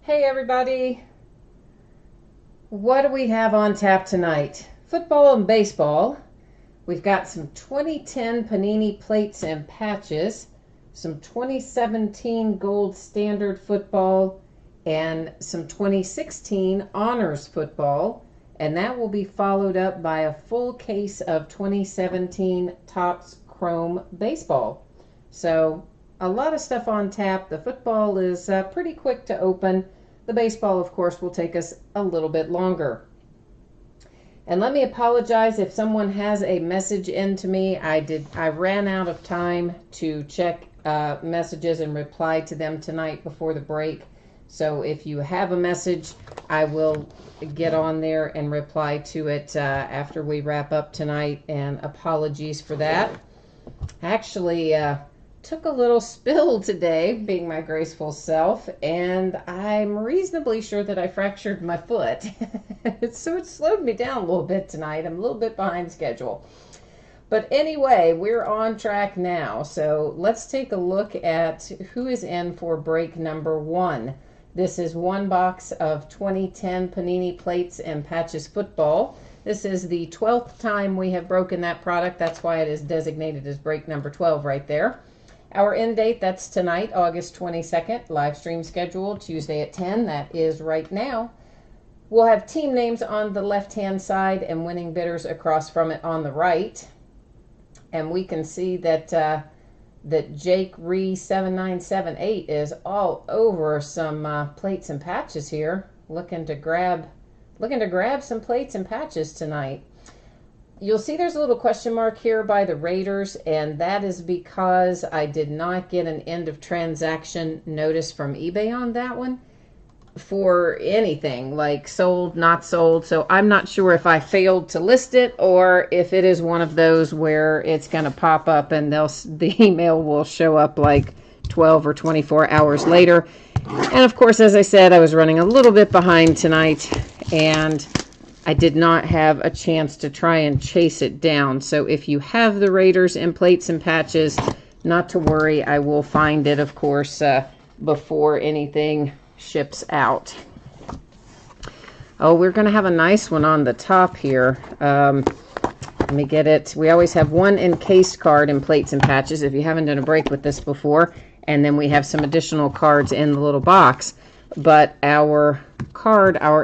Hey everybody, what do we have on tap tonight? Football and baseball. We've got some 2010 Panini Plates and Patches, some 2017 Gold Standard Football, and some 2016 Honors Football. And that will be followed up by a full case of 2017 Topps Chrome Baseball. So a lot of stuff on tap. The football is pretty quick to open. The baseball, of course, will take us a little bit longer. And let me apologize if someone has a message in to me. I ran out of time to check messages and reply to them tonight before the break. So if you have a message, I will get on there and reply to it after we wrap up tonight. And apologies for that. Actually, took a little spill today, being my graceful self, and I'm reasonably sure that I fractured my foot. So it slowed me down a little bit tonight. I'm a little bit behind schedule. But anyway, we're on track now. So let's take a look at who is in for break number 1. This is one box of 2010 Panini Plates and Patches Football. This is the 12th time we have broken that product. That's why it is designated as break number 12 right there. Our end date, that's tonight, August 22nd. Live stream schedule, Tuesday at 10. That is right now. We'll have team names on the left-hand side and winning bidders across from it on the right. And we can see that that Jake Ree 7978 is all over some plates and patches here, looking to grab some plates and patches tonight. You'll see there's a little question mark here by the Raiders, and that is because I did not get an end of transaction notice from eBay on that one for anything like sold, not sold. So I'm not sure if I failed to list it or if it is one of those where it's going to pop up and the email will show up like 12 or 24 hours later. And of course, as I said, I was running a little bit behind tonight, and I did not have a chance to try and chase it down. So if you have the Raiders in plates and patches, not to worry. I will find it, of course, before anything ships out. Oh, we're going to have a nice one on the top here. Let me get it. We always have one encased card in plates and patches if you haven't done a break with this before. And then we have some additional cards in the little box. But our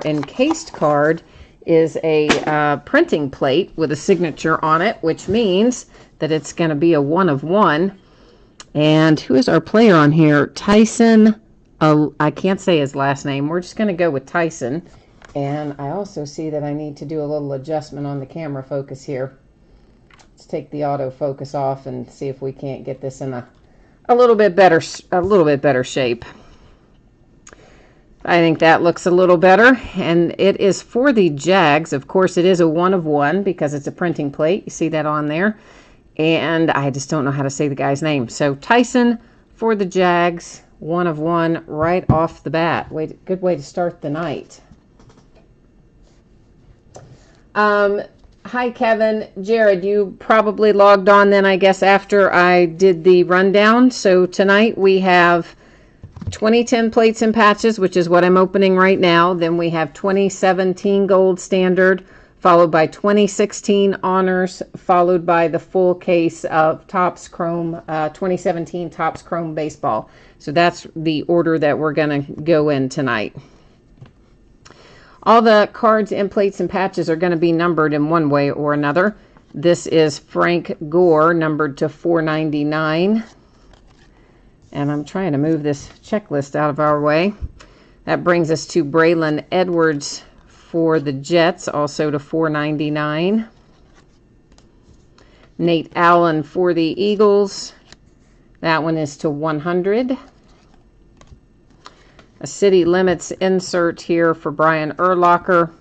encased card, is a printing plate with a signature on it, which means that it's going to be a 1 of 1. And who is our player on here? Tyson. I can't say his last name. We're just going to go with Tyson. And I also see that I need to do a little adjustment on the camera focus here. Let's take the autofocus off and see if we can't get this in a little bit better shape. I think that looks a little better, and it is for the Jags. Of course, it is a 1 of 1 because it's a printing plate. You see that on there, and I just don't know how to say the guy's name. So Tyson for the Jags, 1 of 1 right off the bat. Good way to start the night. Hi, Kevin. Jared, you probably logged on then, I guess, after I did the rundown. So tonight we have 2010 Plates and Patches, which is what I'm opening right now. Then we have 2017 Gold Standard, followed by 2016 Honors, followed by the full case of Topps Chrome, 2017 Topps Chrome Baseball. So that's the order that we're going to go in tonight. All the cards in Plates and Patches are going to be numbered in one way or another. This is Frank Gore, numbered to 499. And I'm trying to move this checklist out of our way. That brings us to Braylon Edwards for the Jets, also to 499. Nate Allen for the Eagles. That one is to 100. A City Limits insert here for Brian Urlacher.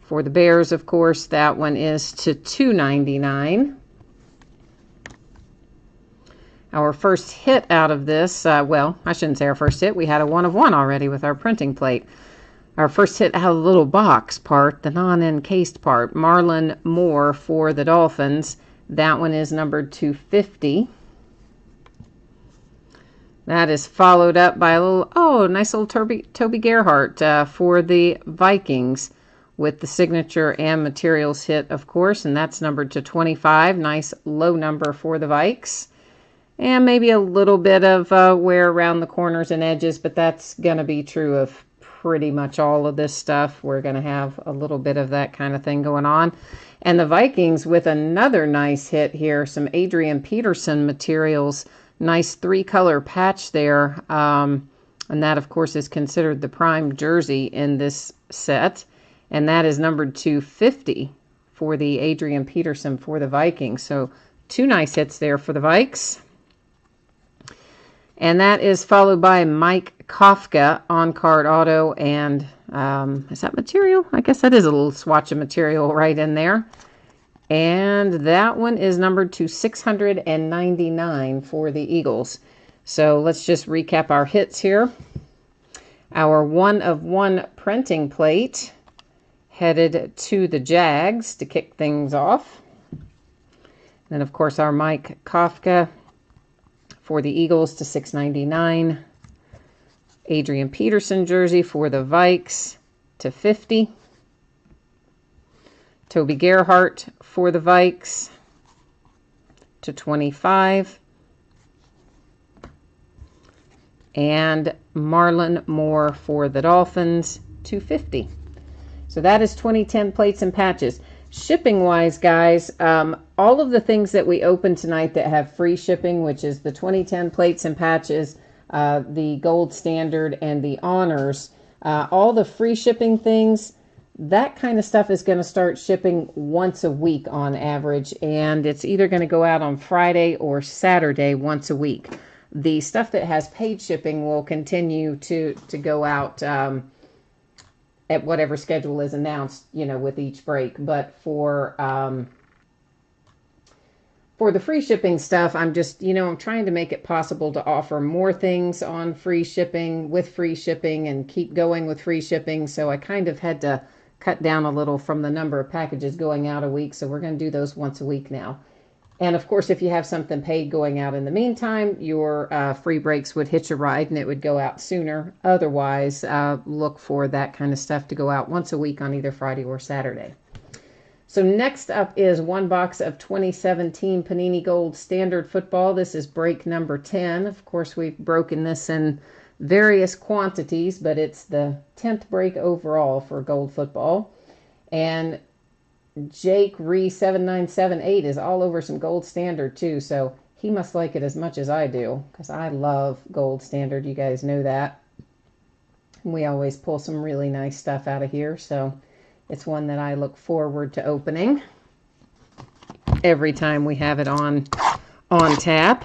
For the Bears, of course, that one is to 299. Our first hit out of this, well, I shouldn't say our first hit. We had a 1 of 1 already with our printing plate. Our first hit out of the little box part, the non-encased part. Marlon Moore for the Dolphins. That one is numbered to 50. That is followed up by a little, oh, nice little Toby Gerhart for the Vikings with the signature and materials hit, of course, and that's numbered to 25. Nice low number for the Vikes. And maybe a little bit of wear around the corners and edges, but that's going to be true of pretty much all of this stuff. We're going to have a little bit of that kind of thing going on. And the Vikings with another nice hit here, some Adrian Peterson materials. Nice 3-color patch there, and that, of course, is considered the prime jersey in this set, and that is numbered to 50 for the Adrian Peterson for the Vikings. So 2 nice hits there for the Vikes. And that is followed by Mike Kafka on-card auto, and is that material? I guess that is a little swatch of material right in there. And that one is numbered to 699 for the Eagles. So let's just recap our hits here. Our 1-of-1 printing plate headed to the Jags to kick things off. Then, of course, our Mike Kafka for the Eagles to 699. Adrian Peterson jersey for the Vikes to 50. Toby Gerhart for the Vikes to 25. And Marlon Moore for the Dolphins to 50. So that is 2010 plates and patches. Shipping wise, guys, all of the things that we open tonight that have free shipping, which is the 2010 plates and patches, the Gold Standard, and the Honors, all the free shipping things, that kind of stuff is going to start shipping once a week on average, and it's either going to go out on Friday or Saturday once a week. The stuff that has paid shipping will continue to go out at whatever schedule is announced, you know, with each break. But for the free shipping stuff, I'm just, you know, I'm trying to make it possible to offer more things on free shipping with free shipping and keep going with free shipping. So I kind of had to cut down a little from the number of packages going out a week. So we're going to do those once a week now. And of course, if you have something paid going out in the meantime, your free breaks would hitch a ride and it would go out sooner. Otherwise, look for that kind of stuff to go out once a week on either Friday or Saturday. So next up is one box of 2017 Panini Gold Standard Football. This is break number 10. Of course, we've broken this in various quantities, but it's the 10th break overall for Gold Football. And Jake Ree 7978 is all over some Gold Standard too, so he must like it as much as I do, because I love Gold Standard. You guys know that. We always pull some really nice stuff out of here, so it's one that I look forward to opening every time we have it on tap.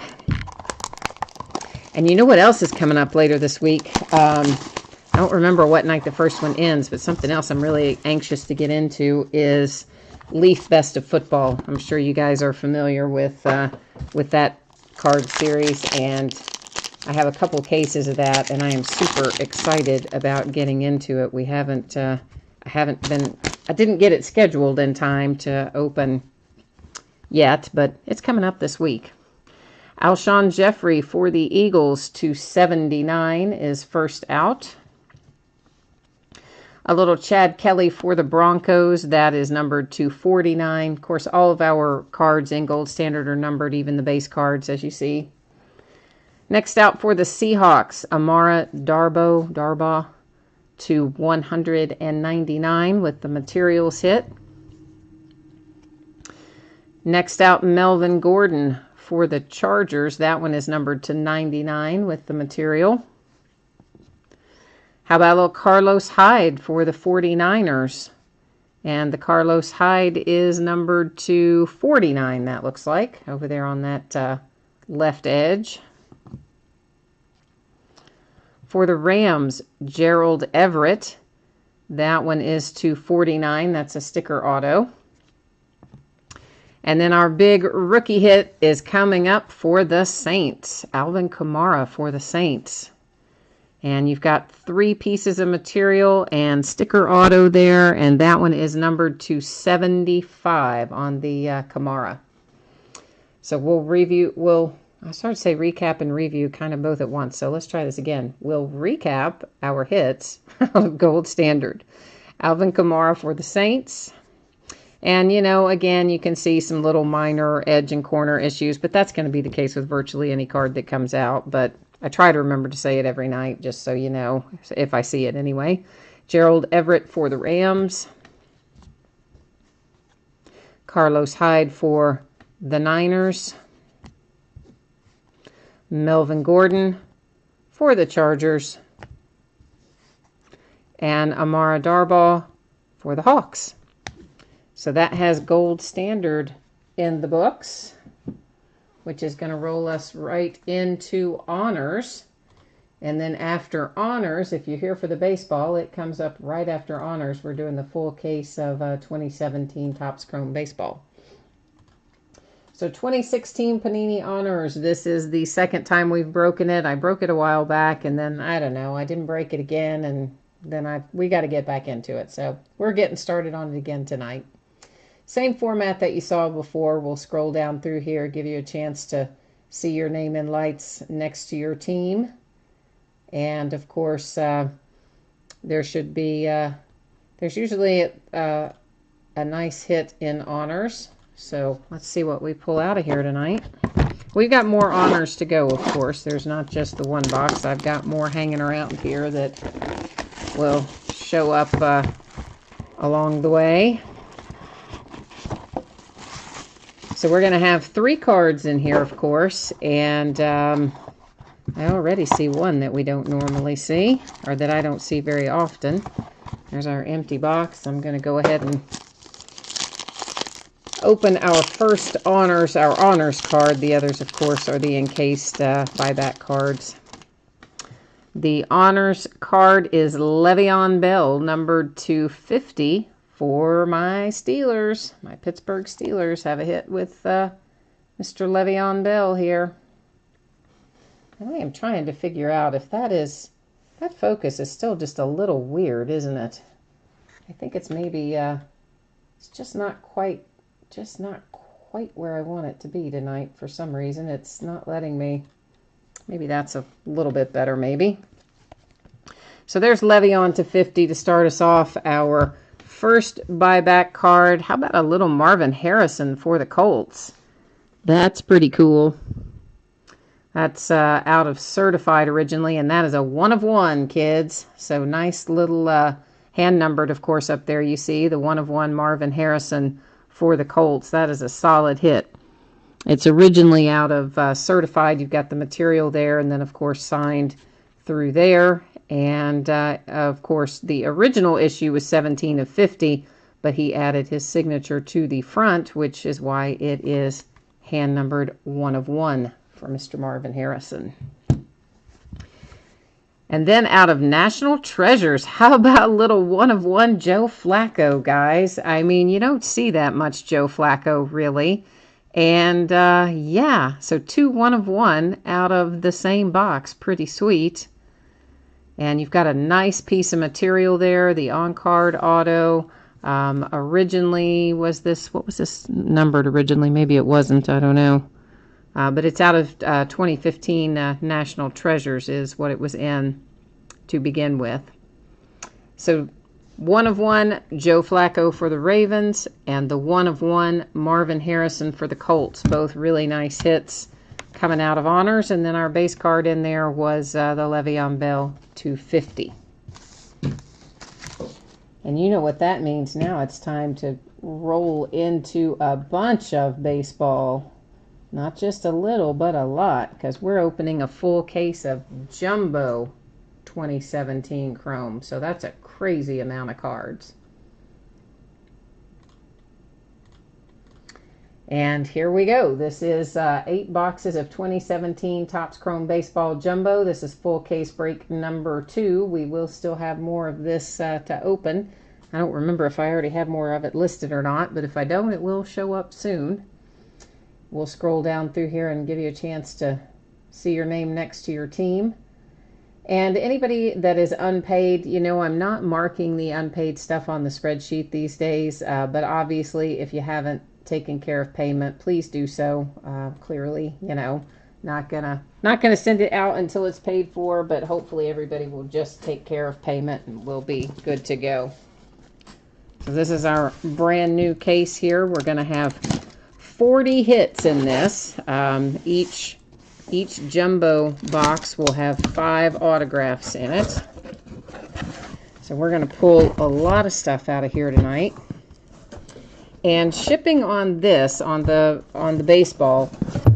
And you know what else is coming up later this week? I don't remember what night the first one ends, but something else I'm really anxious to get into is Leaf Best of Football. I'm sure you guys are familiar with that card series, and I have a couple cases of that, and I am super excited about getting into it. I didn't get it scheduled in time to open yet, but it's coming up this week. Alshon Jeffrey for the Eagles to 79 is first out. A little Chad Kelly for the Broncos, that is numbered to 49. Of course, all of our cards in Gold Standard are numbered, even the base cards, as you see. Next out for the Seahawks, Amara Darbaugh to 199 with the materials hit. Next out, Melvin Gordon for the Chargers. That one is numbered to 99 with the material. How about a little Carlos Hyde for the 49ers? And the Carlos Hyde is numbered to 49, that looks like, over there on that left edge. For the Rams, Gerald Everett. That one is to 49. That's a sticker auto. And then our big rookie hit is coming up for the Saints. Alvin Kamara for the Saints. And you've got 3 pieces of material and sticker auto there, and that one is numbered to 75 on the Kamara. So we'll I started to say recap and review kind of both at once, so let's try this again. We'll recap our hits of Gold Standard. Alvin Kamara for the Saints. And, you know, again, you can see some little minor edge and corner issues, but that's going to be the case with virtually any card that comes out. But I try to remember to say it every night, just so you know, if I see it anyway. Gerald Everett for the Rams. Carlos Hyde for the Niners. Melvin Gordon for the Chargers. And Amara Darbaugh for the Hawks. So that has Gold Standard in the books, which is going to roll us right into Honors. And then after Honors, if you're here for the baseball, it comes up right after Honors. We're doing the full case of 2017 Topps Chrome Baseball. So 2016 Panini Honors. This is the second time we've broken it. I broke it a while back, and then, I don't know, I didn't break it again, and then we got to get back into it. So we're getting started on it again tonight. Same format that you saw before. We'll scroll down through here, give you a chance to see your name in lights next to your team. And, of course, there should be, there's usually a nice hit in Honors. So let's see what we pull out of here tonight. We've got more Honors to go, of course. There's not just the one box. I've got more hanging around here that will show up along the way. So we're going to have 3 cards in here, of course, and I already see one that we don't normally see, or that I don't see very often. There's our empty box. I'm going to go ahead and open our first Honors, our Honors card. The others, of course, are the encased buyback cards. The Honors card is Le'Veon Bell, numbered to 50. For my Steelers, my Pittsburgh Steelers have a hit with Mr. Le'Veon Bell here. I am trying to figure out if that focus is still just a little weird, isn't it? I think it's maybe, it's just not quite where I want it to be tonight for some reason. It's not letting me, maybe that's a little bit better maybe. So there's Le'Veon to 50 to start us off. Our first buyback card. How about a little Marvin Harrison for the Colts? That's pretty cool. That's out of Certified originally, and that is a 1 of 1, kids. So nice little hand numbered, of course, up there you see the 1 of 1 Marvin Harrison for the Colts. That is a solid hit. It's originally out of Certified. You've got the material there, and then, of course, signed through there. And, of course, the original issue was 17 of 50, but he added his signature to the front, which is why it is hand-numbered 1 of 1 for Mr. Marvin Harrison. And then out of National Treasures, how about a little 1 of 1 Joe Flacco, guys? I mean, you don't see that much Joe Flacco, really. And, yeah, so 2 1 of 1 out of the same box. Pretty sweet. And you've got a nice piece of material there, the on-card auto. Originally, what was this numbered originally? Maybe it wasn't, I don't know. But it's out of 2015 National Treasures is what it was in to begin with. So 1 of 1 Joe Flacco for the Ravens, and the 1 of 1 Marvin Harrison for the Colts. Both really nice hits coming out of Honors. And then our base card in there was the Le'Veon Bell 250. And you know what that means now. It's time to roll into a bunch of baseball. Not just a little, but a lot, because we're opening a full case of Jumbo 2017 Chrome. So that's a crazy amount of cards. And here we go. This is 8 boxes of 2017 Topps Chrome Baseball Jumbo. This is full case break number 2. We will still have more of this to open. I don't remember if I already have more of it listed or not, but if I don't, it will show up soon. We'll scroll down through here and give you a chance to see your name next to your team. And anybody that is unpaid, you know, I'm not marking the unpaid stuff on the spreadsheet these days, but obviously if you haven't taken care of payment, please do so clearly, you know. Not gonna send it out until it's paid for, but hopefully everybody will just take care of payment and we'll be good to go. So this is our brand new case here. We're gonna have 40 hits in this. Each jumbo box will have 5 autographs in it. So we're going to pull a lot of stuff out of here tonight. And shipping on this, on the baseball,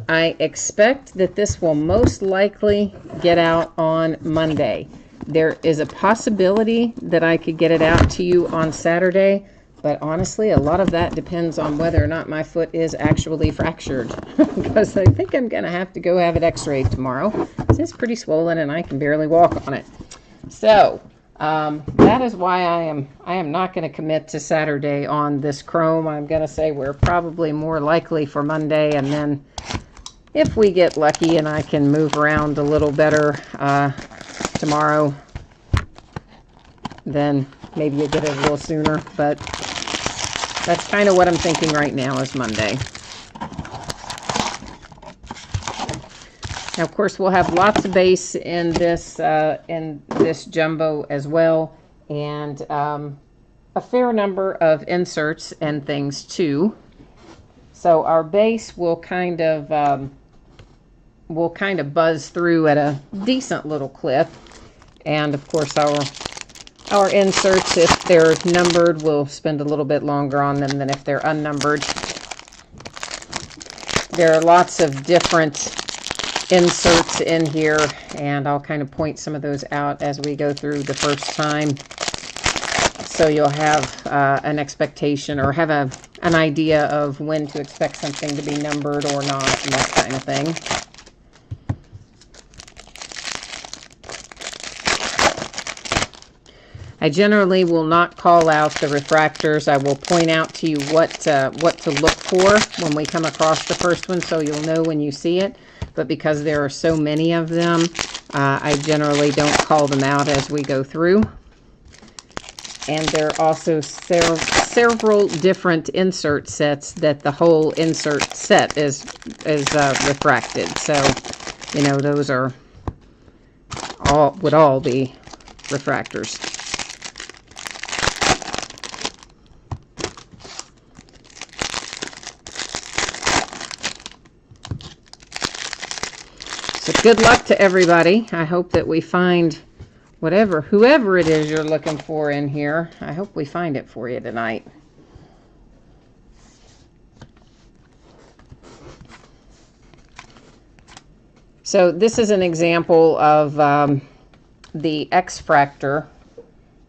I expect that this will most likely get out on Monday. There is a possibility that I could get it out to you on Saturday, but honestly, a lot of that depends on whether or not my foot is actually fractured. Because I think I'm going to have to go have it x-rayed tomorrow. It's pretty swollen and I can barely walk on it. So, that is why I am not going to commit to Saturday on this chrome. I'm going to say we're probably more likely for Monday, and then if we get lucky and I can move around a little better tomorrow, then maybe you get it a little sooner, but that's kind of what I'm thinking right now is Monday. Now, of course, we'll have lots of base in this jumbo as well, and a fair number of inserts and things too. So our base will kind of buzz through at a decent little clip, and of course our inserts, if they're numbered, we'll spend a little bit longer on them than if they're unnumbered. There are lots of different inserts in here, and I'll kind of point some of those out as we go through the first time, so you'll have an expectation or have an idea of when to expect something to be numbered or not, and that kind of thing. I generally will not call out the refractors. I will point out to you what to look for when we come across the first one, so you'll know when you see it. But because there are so many of them, I generally don't call them out as we go through. And there are also several different insert sets that the whole insert set is refracted. So, you know, those are would all be refractors. So good luck to everybody. I hope that we find whoever it is you're looking for in here. I hope we find it for you tonight. So this is an example of the X-Fractor.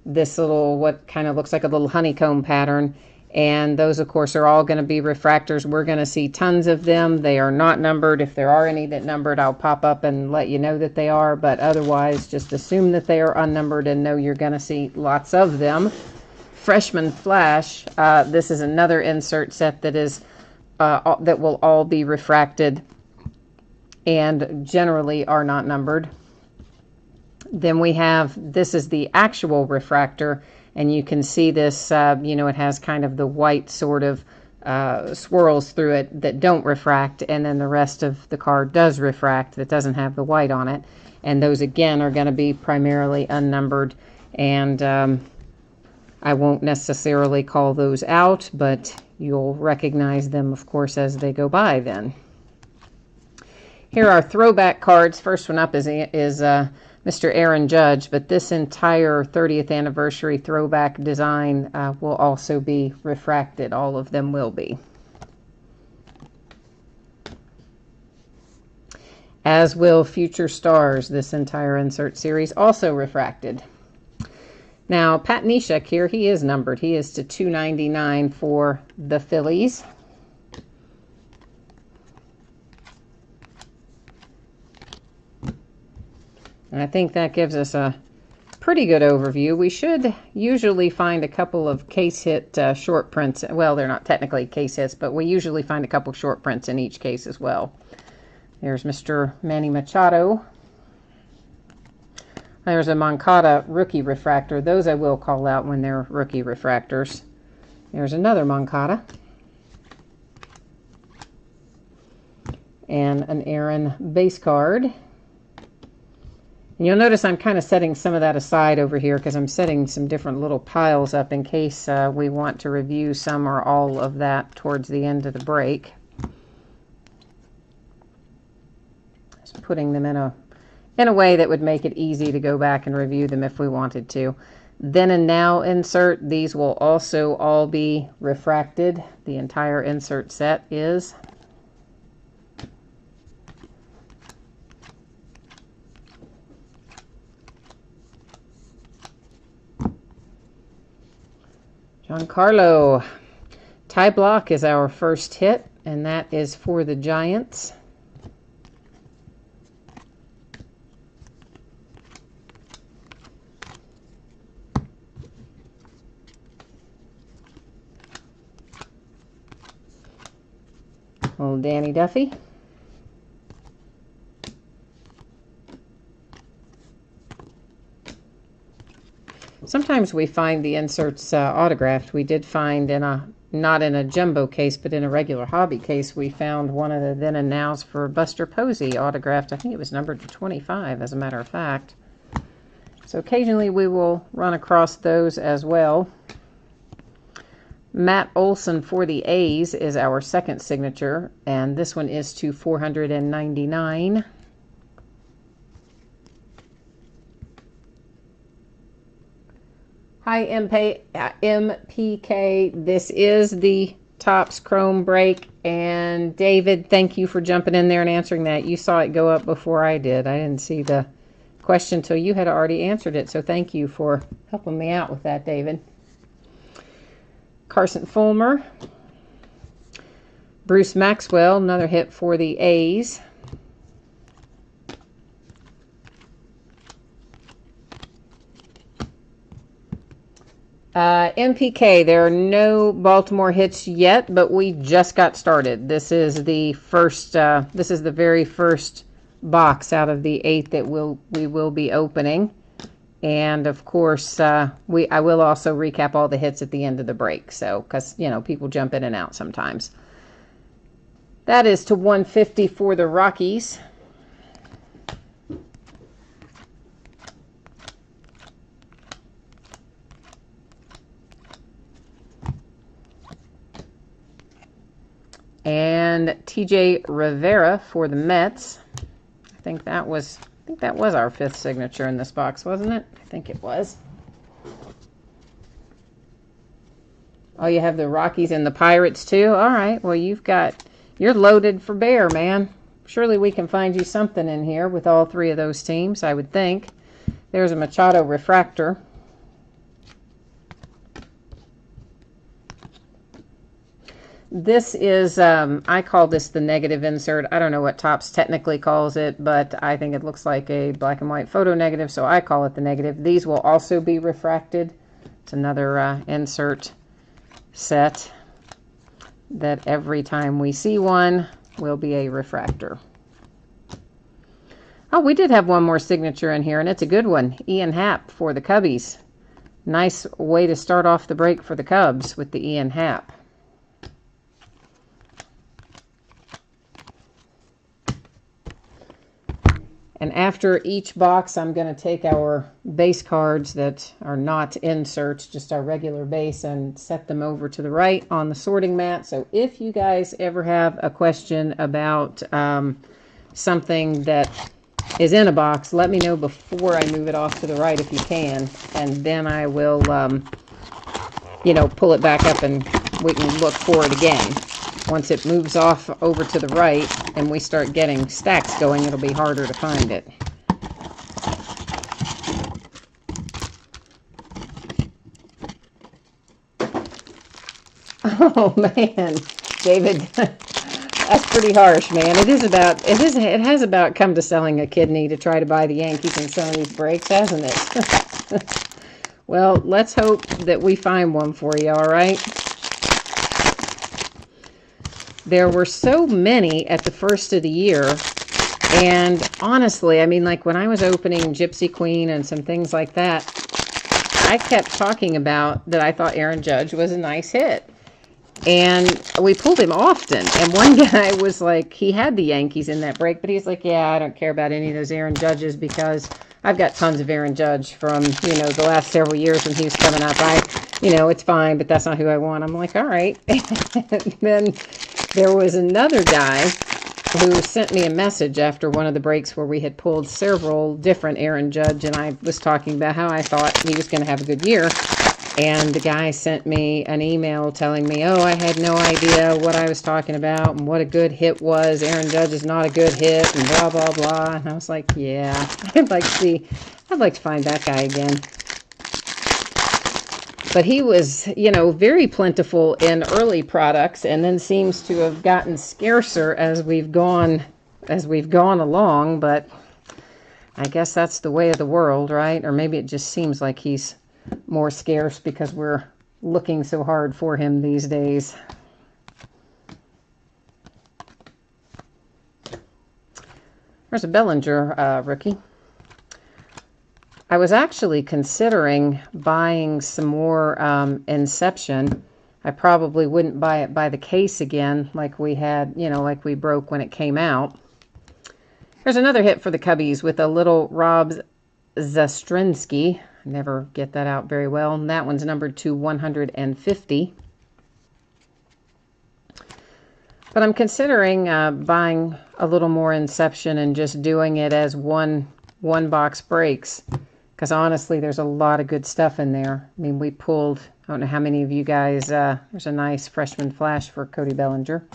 This little, what kind of looks like a little honeycomb pattern. And those, of course, are all going to be refractors. We're going to see tons of them. They are not numbered. If there are any that numbered, I'll pop up and let you know that they are. But otherwise, just assume that they are unnumbered and know you're going to see lots of them. Freshman Flash. This is another insert set that is that will all be refracted and generally are not numbered. Then we have, this is the actual refractor. And you can see this, you know, it has kind of the white sort of swirls through it that don't refract, and then the rest of the card does refract that doesn't have the white on it. And those, again, are going to be primarily unnumbered, and I won't necessarily call those out, but you'll recognize them, of course, as they go by then. Here are throwback cards. First one up is Mr. Aaron Judge, but this entire 30th anniversary throwback design will also be refracted. All of them will be. As will Future Stars, this entire insert series, also refracted. Now, Pat Neshek here, he is numbered. He is to 299 for the Phillies. And I think that gives us a pretty good overview. We should usually find a couple of case hit short prints. Well, they're not technically case hits, but we usually find a couple short prints in each case as well. There's Mr. Manny Machado. There's a Moncada rookie refractor. Those I will call out when they're rookie refractors. There's another Moncada. and an Aaron base card. And you'll notice I'm kind of setting some of that aside over here because I'm setting some different little piles up in case we want to review some or all of that towards the end of the break. Just putting them in a way that would make it easy to go back and review them if we wanted to. Then and now insert, these will also all be refracted. The entire insert set is. Giancarlo. Tie block is our first hit, and that is for the Giants. Old Danny Duffy. Sometimes we find the inserts autographed. We did find not in a jumbo case, but in a regular hobby case, we found one of the then and nows for Buster Posey autographed. I think it was numbered to 25, as a matter of fact. So occasionally we will run across those as well. Matt Olson for the A's is our second signature, and this one is to 499. Hi, MPK. This is the Topps Chrome break, and David, thank you for jumping in there and answering that. You saw it go up before I did. I didn't see the question till you had already answered it, so thank you for helping me out with that, David. Carson Fulmer. Bruce Maxwell, another hit for the A's. MPK, there are no Baltimore hits yet, but we just got started. This is the first, this is the very first box out of the 8 that we will be opening. And of course, I will also recap all the hits at the end of the break. So, because, you know, people jump in and out sometimes. That is to 150 for the Rockies. And TJ Rivera for the Mets. I think that was our 5th signature in this box, wasn't it? I think it was. Oh, you have the Rockies and the Pirates too? All right. Well, you're loaded for bear, man. Surely we can find you something in here with all 3 of those teams, I would think. There's a Machado refractor. This is, I call this the negative insert. I don't know what Topps technically calls it, but I think it looks like a black and white photo negative, so I call it the negative. These will also be refracted. It's another insert set that every time we see one will be a refractor. Oh, we did have one more signature in here, and it's a good one. Ian Happ for the Cubbies. Nice way to start off the break for the Cubs with the Ian Happ. And after each box, I'm going to take our base cards that are not inserts, just our regular base, and set them over to the right on the sorting mat. So if you guys ever have a question about something that is in a box, let me know before I move it off to the right if you can. And then I will, pull it back up and we can look for it again. Once it moves off over to the right and we start getting stacks going, it'll be harder to find it. Oh man, David, that's pretty harsh, man. It has about come to selling a kidney to try to buy the Yankees in some of these breaks, hasn't it? Well, let's hope that we find one for you, all right? There were so many at the first of the year, and honestly, I mean, like when I was opening Gypsy Queen and some things like that, I kept talking about that I thought Aaron Judge was a nice hit. And we pulled him often. And one guy was like, he had the Yankees in that break, but he's like, yeah, I don't care about any of those Aaron Judges because I've got tons of Aaron Judge from, you know, the last several years when he was coming up. It's fine, but that's not who I want. I'm like, all right. And then there was another guy who sent me a message after one of the breaks where we had pulled several different Aaron Judge, and I was talking about how I thought he was going to have a good year. And the guy sent me an email telling me, oh, I had no idea what I was talking about and what a good hit was. Aaron Judge is not a good hit and blah, blah, blah. And I was like, yeah, I'd like to find that guy again. But he was, you know, very plentiful in early products and then seems to have gotten scarcer as we've gone along. But I guess that's the way of the world, right? Or maybe it just seems like he's more scarce because we're looking so hard for him these days. There's a Bellinger rookie. I was actually considering buying some more Inception. I probably wouldn't buy it by the case again like we had, you know, like we broke when it came out. There's another hit for the Cubbies with a little Rob Zastrinsky. Never get that out very well. And that one's numbered to 150. But I'm considering buying a little more Inception and just doing it as one box breaks. Because honestly, there's a lot of good stuff in there. I mean, we pulled, I don't know how many of you guys, there's a nice freshman flash for Cody Bellinger.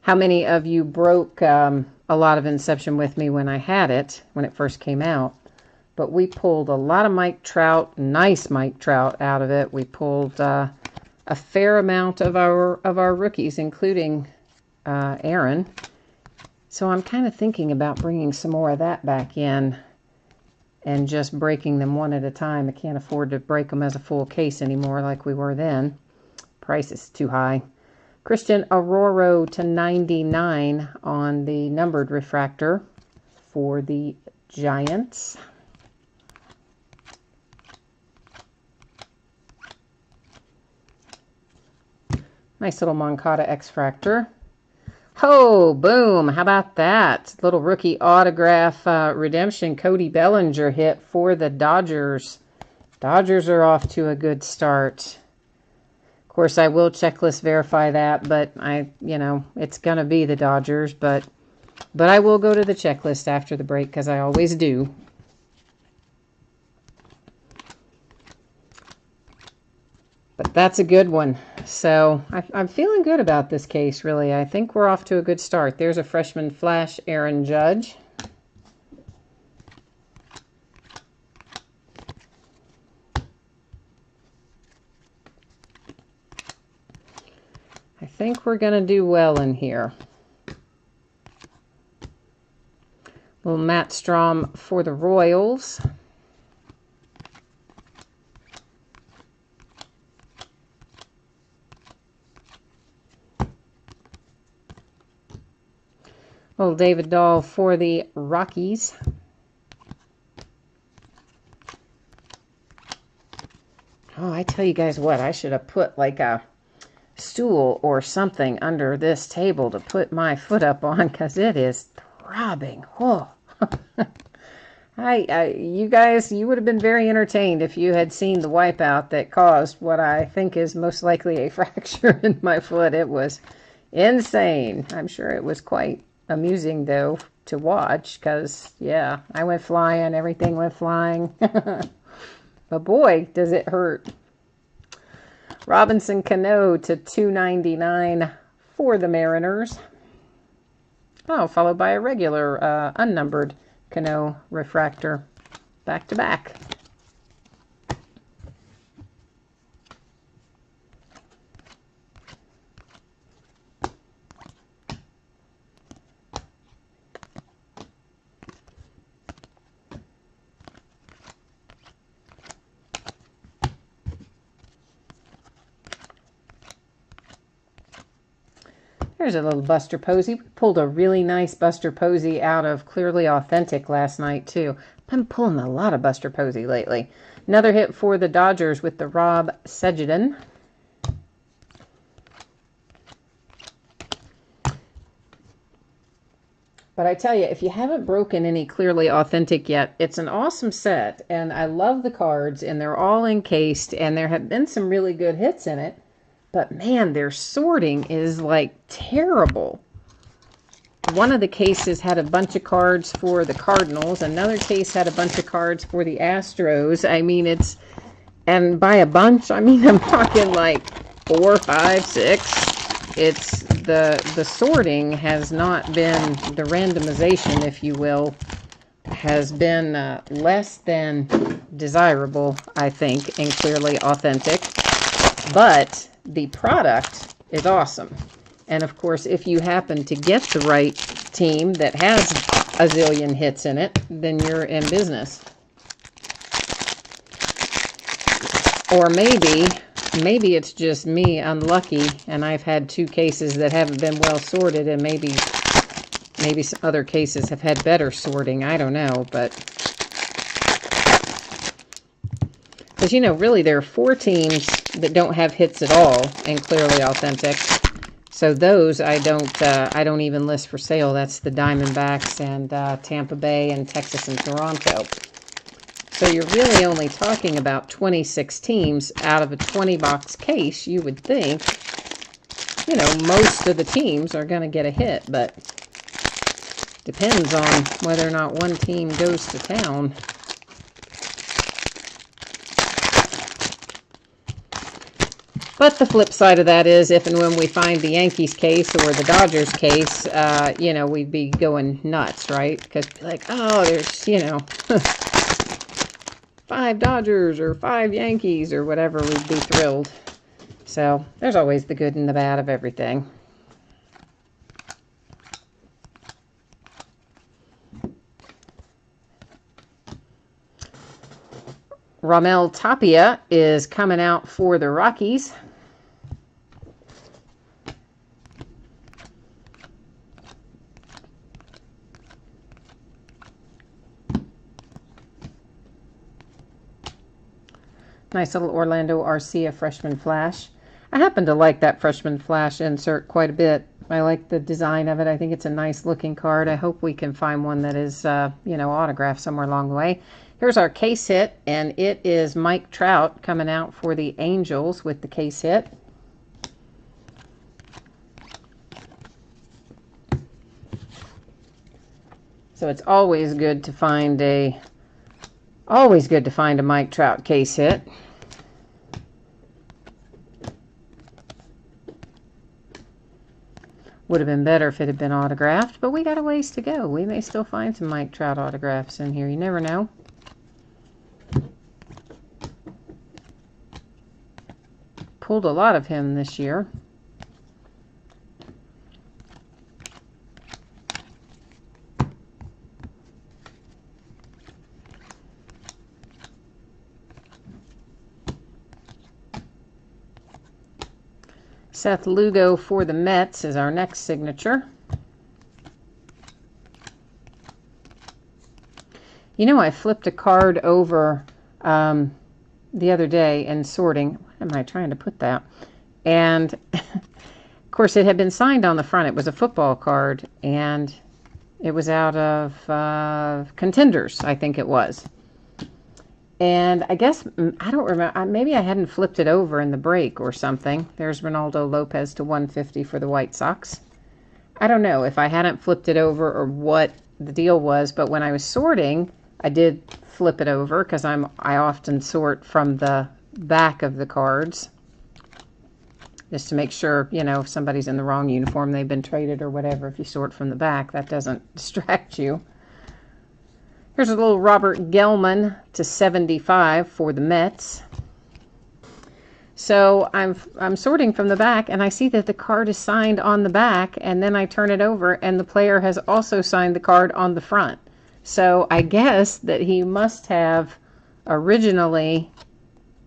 How many of you broke a lot of Inception with me when I had it, when it first came out? But we pulled a lot of Mike Trout, nice Mike Trout out of it. We pulled a fair amount of our rookies, including Aaron. So I'm kind of thinking about bringing some more of that back in and just breaking them one at a time. I can't afford to break them as a full case anymore like we were then. Price is too high. Christian Aurora to 99 on the numbered refractor for the Giants. Nice little Moncada X-Fractor. Oh, boom. How about that? Little rookie autograph redemption Cody Bellinger hit for the Dodgers. Dodgers are off to a good start. Of course, I will checklist verify that, but it's going to be the Dodgers, but I will go to the checklist after the break because I always do. But that's a good one. So I'm feeling good about this case, really. I think we're off to a good start. There's a freshman flash, Aaron Judge. I think we're going to do well in here. Little Matt Strom for the Royals. Little David Dahl for the Rockies. Oh, I tell you guys what, I should have put like a stool or something under this table to put my foot up on because it is throbbing. Oh. You guys, you would have been very entertained if you had seen the wipeout that caused what I think is most likely a fracture in my foot. It was insane. I'm sure it was quite amusing, though, to watch because, yeah, I went flying. Everything went flying. But, boy, does it hurt. Robinson Cano to 299 for the Mariners. Oh, followed by a regular unnumbered Cano refractor back to back. There's a little Buster Posey. We pulled a really nice Buster Posey out of Clearly Authentic last night, too. I've been pulling a lot of Buster Posey lately. Another hit for the Dodgers with the Rob Sedgiden. But I tell you, if you haven't broken any Clearly Authentic yet, it's an awesome set. And I love the cards, and they're all encased, and there have been some really good hits in it. But man, their sorting is like terrible. One of the cases had a bunch of cards for the Cardinals. Another case had a bunch of cards for the Astros. I mean, it's, and by a bunch, I mean, I'm talking like 4, 5, 6. It's the sorting has not been, the randomization, if you will, has been less than desirable, I think, and Clearly Authentic. But the product is awesome. And of course, if you happen to get the right team that has a zillion hits in it, then you're in business. Or maybe it's just me unlucky, and I've had 2 cases that haven't been well sorted, and maybe some other cases have had better sorting. I don't know, but because, you know, really there are 4 teams that don't have hits at all and Clearly Authentic. So those I don't even list for sale. That's the Diamondbacks and Tampa Bay and Texas and Toronto. So you're really only talking about 26 teams out of a 20-box case. You would think, you know, most of the teams are going to get a hit, but depends on whether or not one team goes to town. But the flip side of that is, if and when we find the Yankees case or the Dodgers case, you know, we'd be going nuts, right? Because like, oh, there's, you know, 5 Dodgers or 5 Yankees or whatever, we'd be thrilled. So there's always the good and the bad of everything. Ramel Tapia is coming out for the Rockies. Nice little Orlando Arcia freshman flash. I happen to like that freshman flash insert quite a bit. I like the design of it. I think it's a nice looking card. I hope we can find one that is, you know, autographed somewhere along the way. Here's our case hit, and it is Mike Trout coming out for the Angels with the case hit. So it's always good to find a Mike Trout case hit. Would have been better if it had been autographed, but we got a ways to go. We may still find some Mike Trout autographs in here. You never know. Pulled a lot of him this year. Seth Lugo for the Mets is our next signature. You know, I flipped a card over the other day in sorting. Where am I trying to put that? And, of course, it had been signed on the front. It was a football card, and it was out of Contenders, I think it was. And I guess, I don't remember, maybe I hadn't flipped it over in the break or something. There's Ronaldo Lopez to 150 for the White Sox. I don't know if I hadn't flipped it over or what the deal was, but when I was sorting, I did flip it over because I often sort from the back of the cards just to make sure, you know, if somebody's in the wrong uniform, they've been traded or whatever. If you sort from the back, that doesn't distract you. Here's a little Robert Gelman to 75 for the Mets. So I'm sorting from the back, and I see that the card is signed on the back, and then I turn it over, and the player has also signed the card on the front. So I guess that he must have originally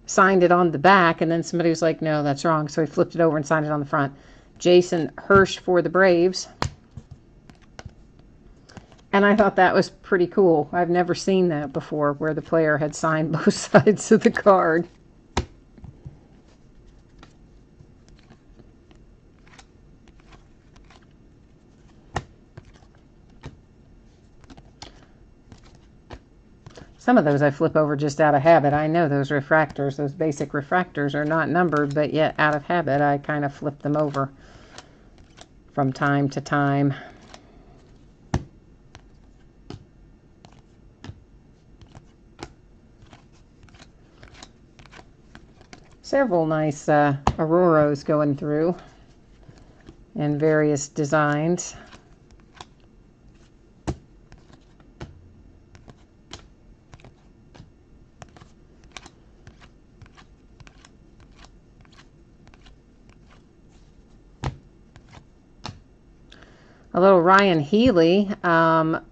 signed it on the back, and then somebody was like, no, that's wrong. So he flipped it over and signed it on the front. Jason Hirsch for the Braves. And I thought that was pretty cool. I've never seen that before, where the player had signed both sides of the card. Some of those I flip over just out of habit. I know those refractors, those basic refractors are not numbered, but yet out of habit I kind of flip them over from time to time. Several nice Auroras going through in various designs. A little Ryan Healy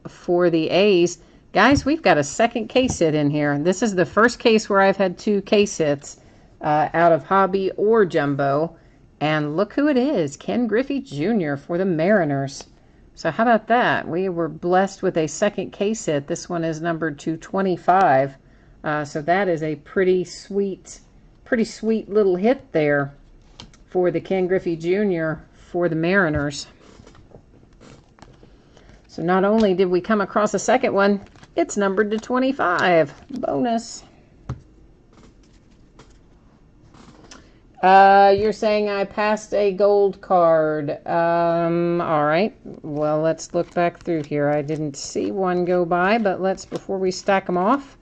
for the A's. Guys, we've got a second case hit in here. This is the first case where I've had 2 case hits out of hobby or jumbo. And look who it is, Ken Griffey Jr. for the Mariners. So how about that? We were blessed with a second case hit. This one is numbered 225. So that is a pretty sweet little hit there for the Ken Griffey Jr. for the Mariners. So not only did we come across a second one, it's numbered to 25. Bonus. You're saying I passed a gold card. All right. Well, let's look back through here. I didn't see one go by, but before we stack them off,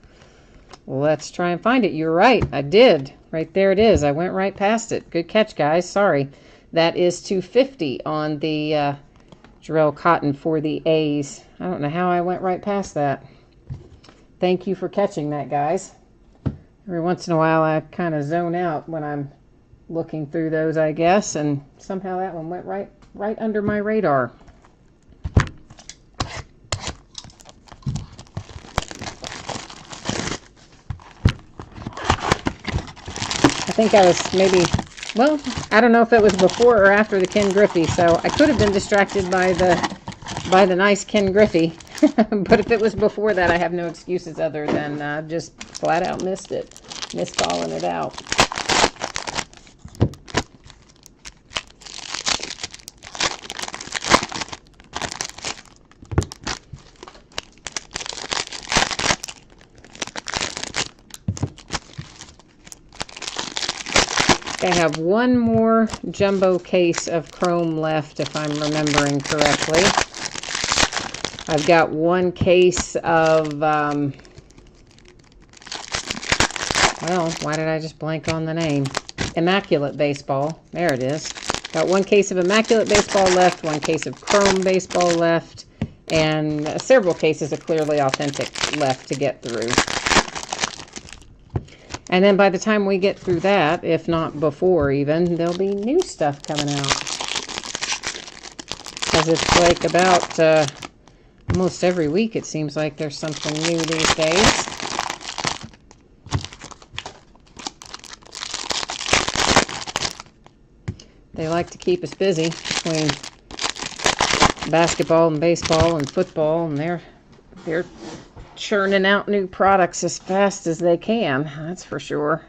let's try and find it. You're right. I did. Right there it is. I went right past it. Good catch, guys. Sorry. That is 250 on the Jarrell Cotton for the A's. I don't know how I went right past that. Thank you for catching that, guys. Every once in a while I kind of zone out when I'm looking through those, I guess, and somehow that one went right under my radar. I think I was maybe, well, I don't know if it was before or after the Ken Griffey, so I could have been distracted by the nice Ken Griffey. But if it was before that, I have no excuses other than just flat out missed calling it out. I have one more jumbo case of chrome left, if I'm remembering correctly. I've got one case of, well, why did I just blank on the name? Immaculate Baseball. There it is. Got one case of Immaculate Baseball left, one case of Chrome Baseball left, and several cases of Clearly Authentic left to get through. And then by the time we get through that, if not before even, there'll be new stuff coming out. Because it's like about almost every week it seems like there's something new these days. They like to keep us busy between basketball and baseball and football, and they're churning out new products as fast as they can, that's for sure.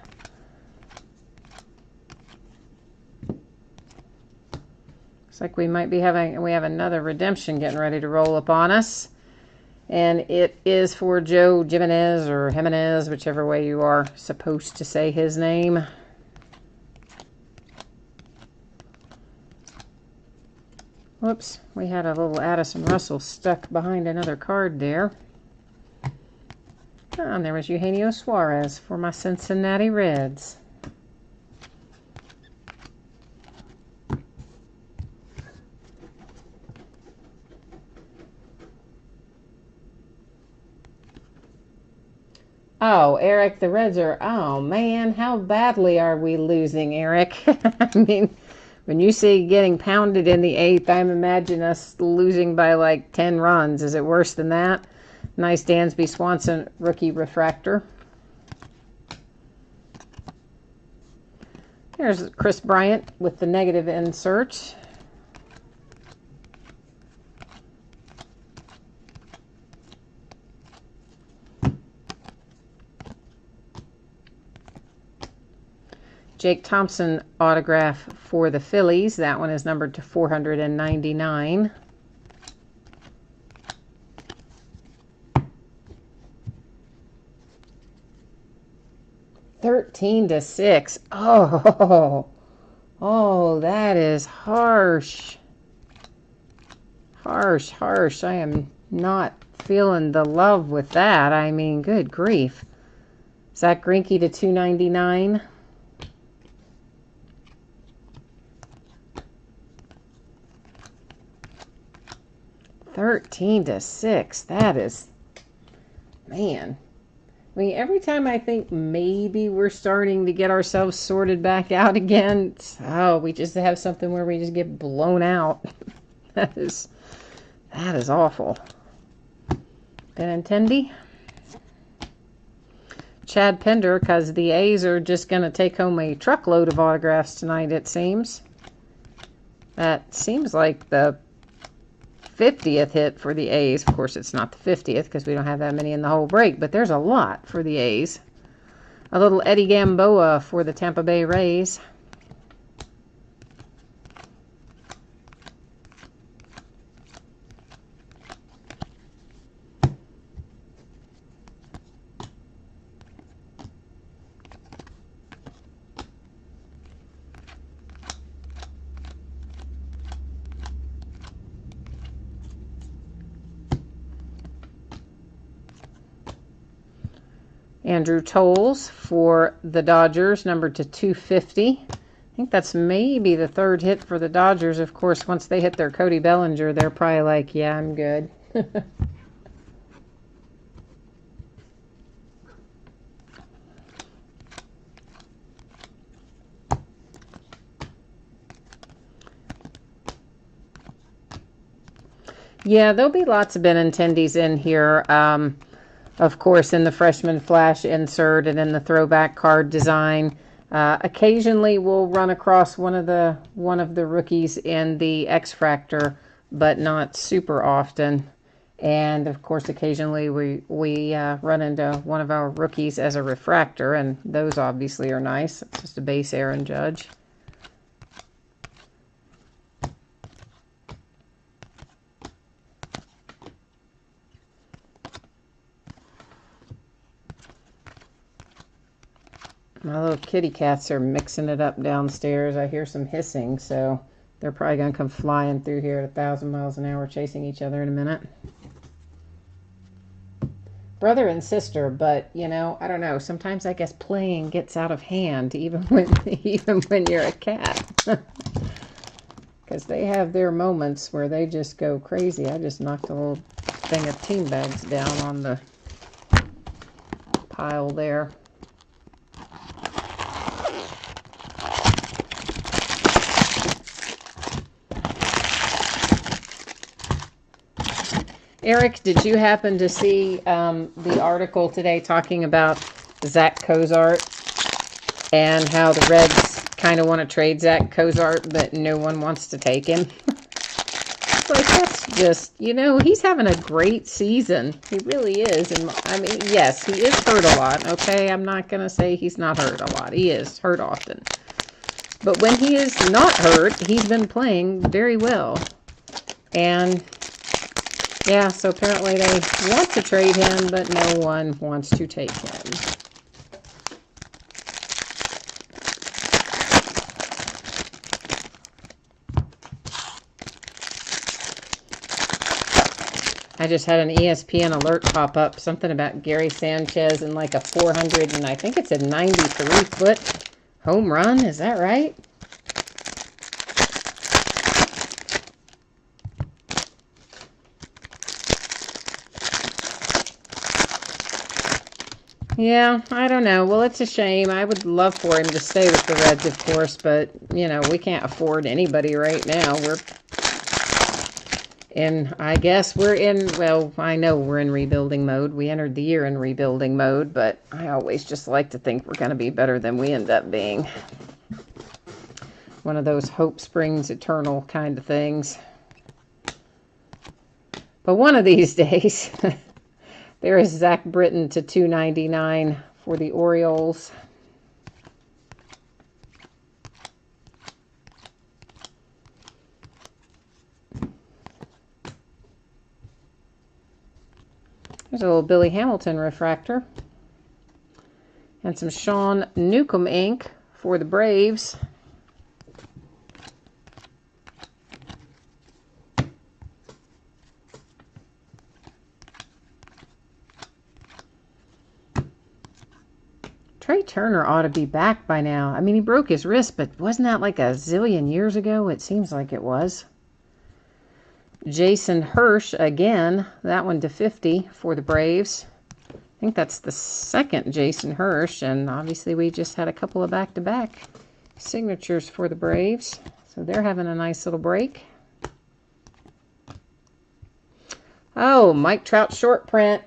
Looks like we might be we have another redemption getting ready to roll upon us. And it is for Joe Jimenez or Jimenez, whichever way you are supposed to say his name. Whoops, we had a little Addison Russell stuck behind another card there. Oh, and there was Eugenio Suarez for my Cincinnati Reds. Oh, Eric, the Reds are, oh man, how badly are we losing, Eric? I mean, when you see getting pounded in the 8th, I imagine us losing by like 10 runs. Is it worse than that? Nice Dansby Swanson rookie refractor. Here's Chris Bryant with the negative insert. Jake Thompson autograph for the Phillies. That one is numbered to 499. 13-6. Oh, oh, that is harsh. Harsh, harsh. I am not feeling the love with that. I mean, good grief. Zach Greinke to 299. $13-6. That is, man. I mean, every time I think maybe we're starting to get ourselves sorted back out again, oh, we just have something where we just get blown out. That is awful. Benintendi. Chad Pender, because the A's are just going to take home a truckload of autographs tonight, it seems. That seems like the 50th hit for the A's. Of course, it's not the 50th because we don't have that many in the whole break, but there's a lot for the A's. A little Eddie Gamboa for the Tampa Bay Rays. Andrew Toles for the Dodgers, numbered to 250. I think that's maybe the third hit for the Dodgers. Of course, once they hit their Cody Bellinger, they're probably like, yeah, I'm good. Yeah, there'll be lots of Benintendis in here. Of course, in the freshman flash insert and in the throwback card design. Occasionally, we'll run across one of the rookies in the X-Fractor, but not super often. And of course, occasionally we run into one of our rookies as a refractor, and those obviously are nice. It's just a base Aaron Judge. My little kitty cats are mixing it up downstairs. I hear some hissing, so they're probably going to come flying through here at 1,000 miles an hour, chasing each other in a minute. Brother and sister, but, you know, I don't know. Sometimes I guess playing gets out of hand, even when you're a cat. Because they have their moments where they just go crazy. I just knocked a little thing of team bags down on the pile there. Eric, did you happen to see the article today talking about Zach Cozart and how the Reds kind of want to trade Zach Cozart, but no one wants to take him? It's like, that's just, you know, he's having a great season. He really is. And I mean, yes, he is hurt a lot, okay? I'm not going to say he's not hurt a lot. He is hurt often. But when he is not hurt, he's been playing very well. And yeah, so apparently they want to trade him, but no one wants to take him. I just had an ESPN alert pop up, something about Gary Sanchez and like a 400, and I think it's a 93-foot home run. Is that right? Yeah, I don't know. Well, it's a shame. I would love for him to stay with the Reds, of course, but, you know, we can't afford anybody right now. I guess we're in, well, I know we're in rebuilding mode. We entered the year in rebuilding mode, but I always just like to think we're going to be better than we end up being. One of those hope springs eternal kind of things. But one of these days... There is Zach Britton to 299 for the Orioles. There's a little Billy Hamilton refractor. And some Sean Newcomb ink for the Braves. Trey Turner ought to be back by now. I mean, he broke his wrist, but wasn't that like a zillion years ago? It seems like it was. Jason Hirsch again. That one to 50 for the Braves. I think that's the second Jason Hirsch, and obviously we just had a couple of back-to-back signatures for the Braves. So they're having a nice little break. Oh, Mike Trout short print.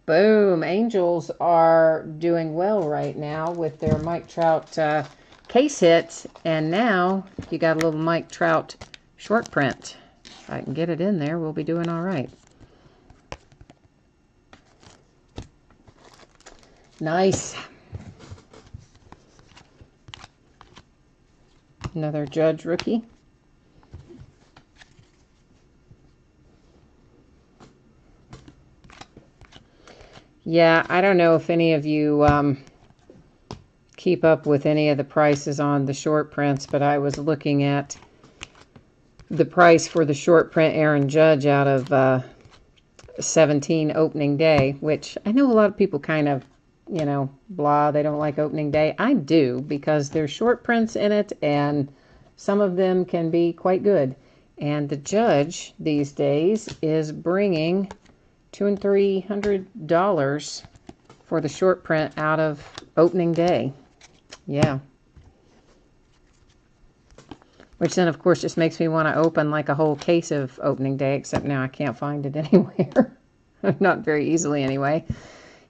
Boom. Angels are doing well right now with their Mike Trout case hits. And now you got a little Mike Trout short print. If I can get it in there, we'll be doing all right. Nice. Another Judge rookie. Yeah, I don't know if any of you keep up with any of the prices on the short prints, but I was looking at the price for the short print Aaron Judge out of 17 opening day, which I know a lot of people kind of, you know, blah, they don't like opening day. I do, because there's short prints in it, and some of them can be quite good. And the Judge these days is bringing $200 and $300 for the short print out of opening day. Yeah. Which then, of course, just makes me want to open like a whole case of opening day, except now I can't find it anywhere. Not very easily, anyway.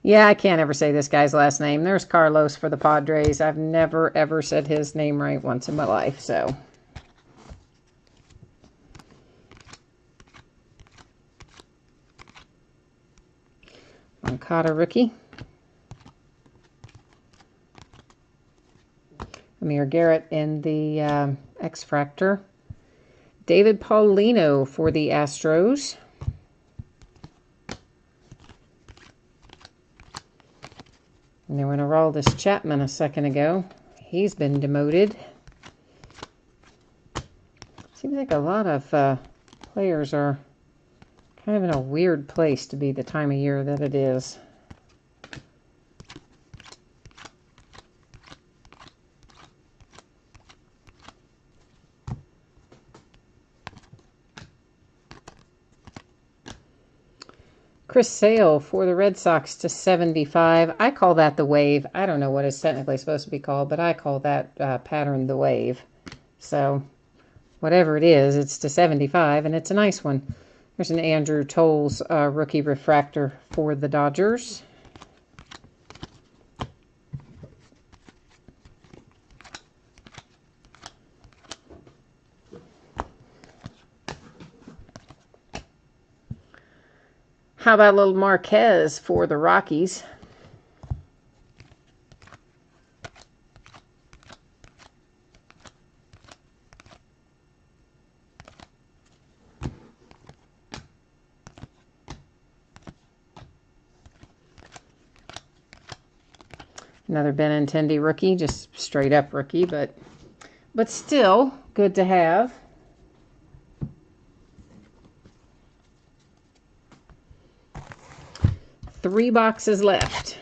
Yeah, I can't ever say this guy's last name. There's Carlos for the Padres. I've never, ever said his name right once in my life, so... Moncada rookie. Amir Garrett in the X-Fractor. David Paulino for the Astros. And there went Aroldis Chapman a second ago. He's been demoted. Seems like a lot of players are kind of in a weird place to be the time of year that it is. Chris Sale for the Red Sox to 75. I call that the wave. I don't know what it's technically supposed to be called, but I call that pattern the wave. So whatever it is, it's to 75, and it's a nice one. There's an Andrew Tolles rookie refractor for the Dodgers. How about a little Marquez for the Rockies? Another Benintendi rookie, just straight up rookie, but still good to have. Three boxes left.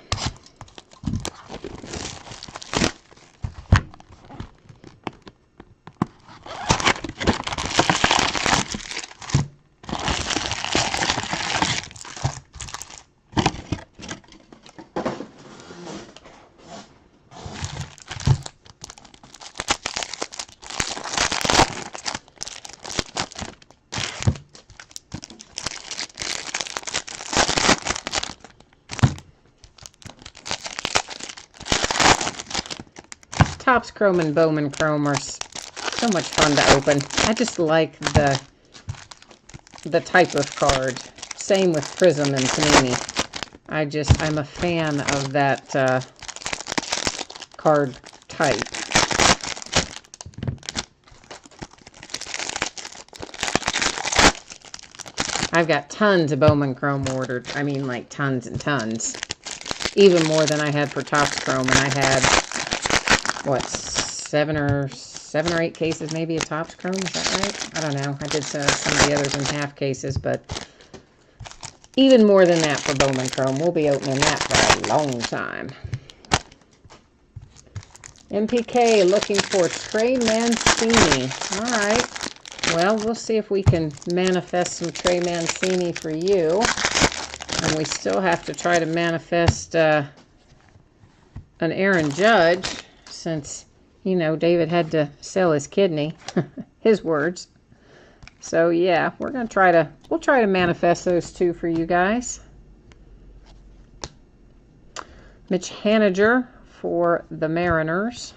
Topps Chrome and Bowman Chrome are so much fun to open. I just like the type of card. Same with Prism and Panini. I'm a fan of that card type. I've got tons of Bowman Chrome ordered. I mean, like tons and tons. even more than I had for Topps Chrome. And I had, what, seven or 8 cases maybe of Topps Chrome. Is that right? I don't know. I did some of the others in half cases, but even more than that for Bowman Chrome. We'll be opening that for a long time. MPK looking for Trey Mancini. All right. Well, we'll see if we can manifest some Trey Mancini for you. And we still have to try to manifest an Aaron Judge, since, you know, David had to sell his kidney. His words. So, yeah, we'll try to manifest those two for you guys. Mitch Haniger for the Mariners.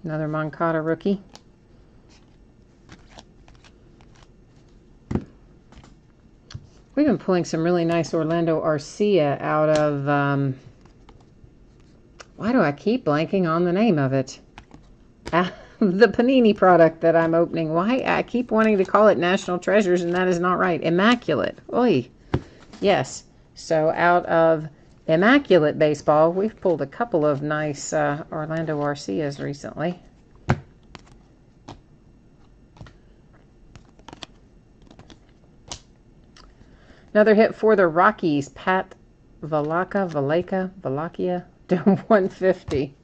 Another Moncada rookie. We've been pulling some really nice Orlando Arcia out of, why do I keep blanking on the name of it? The Panini product that I'm opening. Why? I keep wanting to call it National Treasures, and that is not right. Immaculate. Oy. Yes. So out of Immaculate Baseball, we've pulled a couple of nice Orlando Arcias recently. Another hit for the Rockies. Pat Valakia, 150.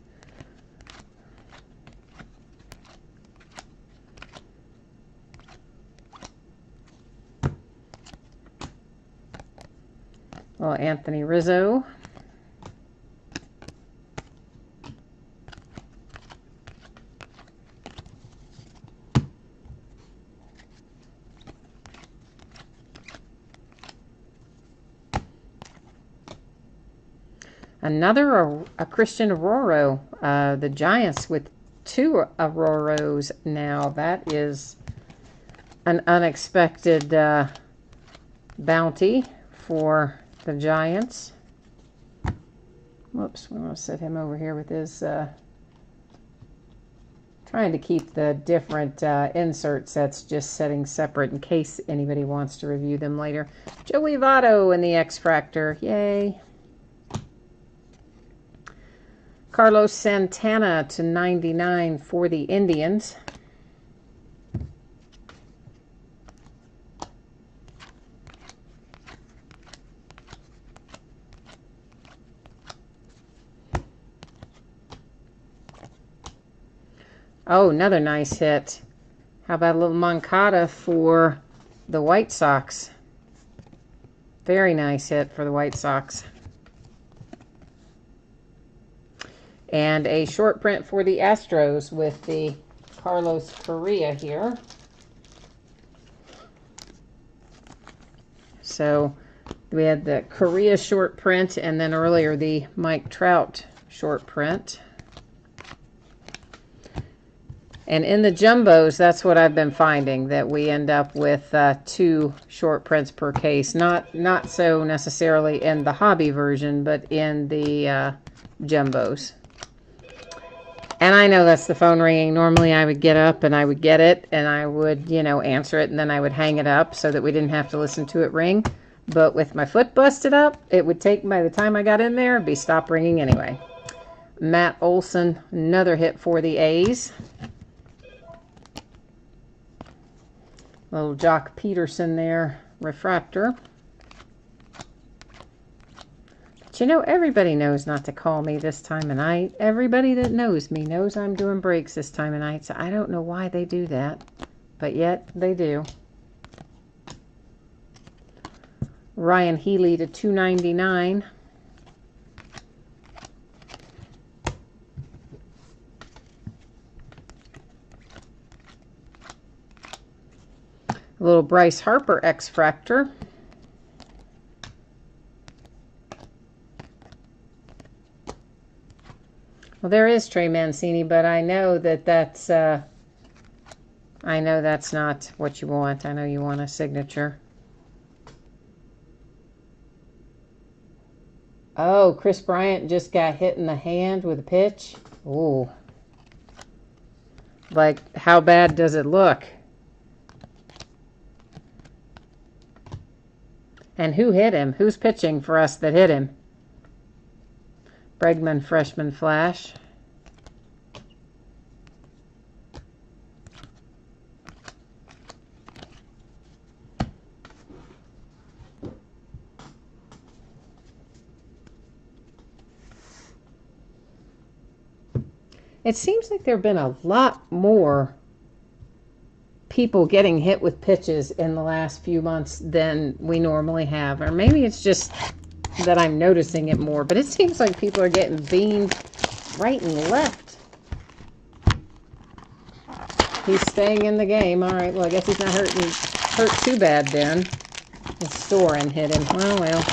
Well, Anthony Rizzo. Another a Christian Aurora. The Giants with 2 Auroros now. That is an unexpected bounty for the Giants. Whoops, we want to set him over here with his, trying to keep the different insert sets just setting separate in case anybody wants to review them later. Joey Votto in the X-Fractor, yay. Carlos Santana to 99 for the Indians. Oh, another nice hit. How about a little Moncada for the White Sox? Very nice hit for the White Sox. And a short print for the Astros with the Carlos Correa here. So we had the Correa short print, and then earlier the Mike Trout short print. And in the jumbos, that's what I've been finding, that we end up with 2 short prints per case. Not so necessarily in the hobby version, but in the jumbos. And I know that's the phone ringing. Normally I would get up and I would get it and I would, you know, answer it, and then I would hang it up so that we didn't have to listen to it ring. But with my foot busted up, it would take, by the time I got in there, it'd be stop ringing anyway. Matt Olson, another hit for the A's. Little Jock Peterson there, refractor. But you know, everybody knows not to call me this time of night. Everybody that knows me knows I'm doing breaks this time of night, so I don't know why they do that, but yet they do. Ryan Healy to 299. A little Bryce Harper X-Fractor. Well, there is Trey Mancini, but I know that that's not what you want. I know you want a signature. Oh, Chris Bryant just got hit in the hand with a pitch. Ooh. Like, how bad does it look? And who hit him? Who's pitching for us that hit him? Bregman freshman flash. It seems like there have been a lot more people getting hit with pitches in the last few months than we normally have. Or maybe it's just that I'm noticing it more. But it seems like people are getting beamed right and left. He's staying in the game. All right, well, I guess he's not hurt too bad then. The Storen hit him. Well.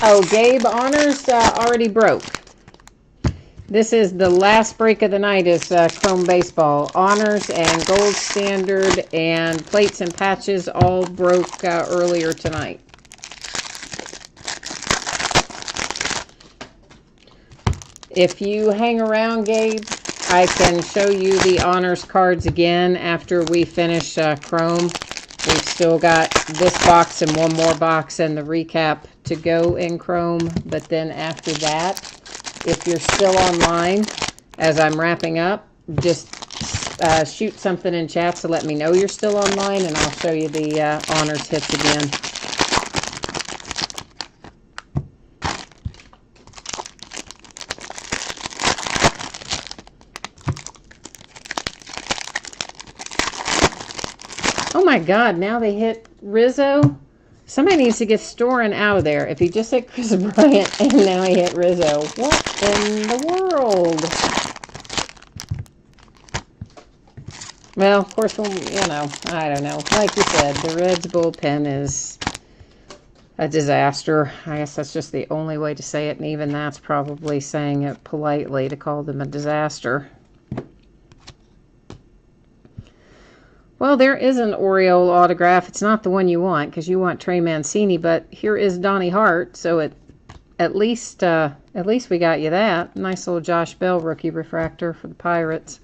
Oh, Gabe Honors already broke. This is the last break of the night is Chrome Baseball. Honors and Gold Standard and Plates and Patches all broke earlier tonight. If you hang around, Gabe, I can show you the Honors cards again after we finish Chrome. We've still got this box and one more box and the recap to go in Chrome. But then after that, if you're still online as I'm wrapping up, just shoot something in chat to let me know you're still online, and I'll show you the Honors hits again. Oh my God, now they hit Rizzo. Somebody needs to get Storen out of there. If he just hit Chris Bryant and now he hit Rizzo. What in the world? Well, of course, you know, I don't know. Like you said, the Reds bullpen is a disaster. I guess that's just the only way to say it, and even that's probably saying it politely to call them a disaster. Well, there is an Oriole autograph. It's not the one you want because you want Trey Mancini, but here is Donnie Hart, so at least we got you that. Nice little Josh Bell rookie refractor for the Pirates.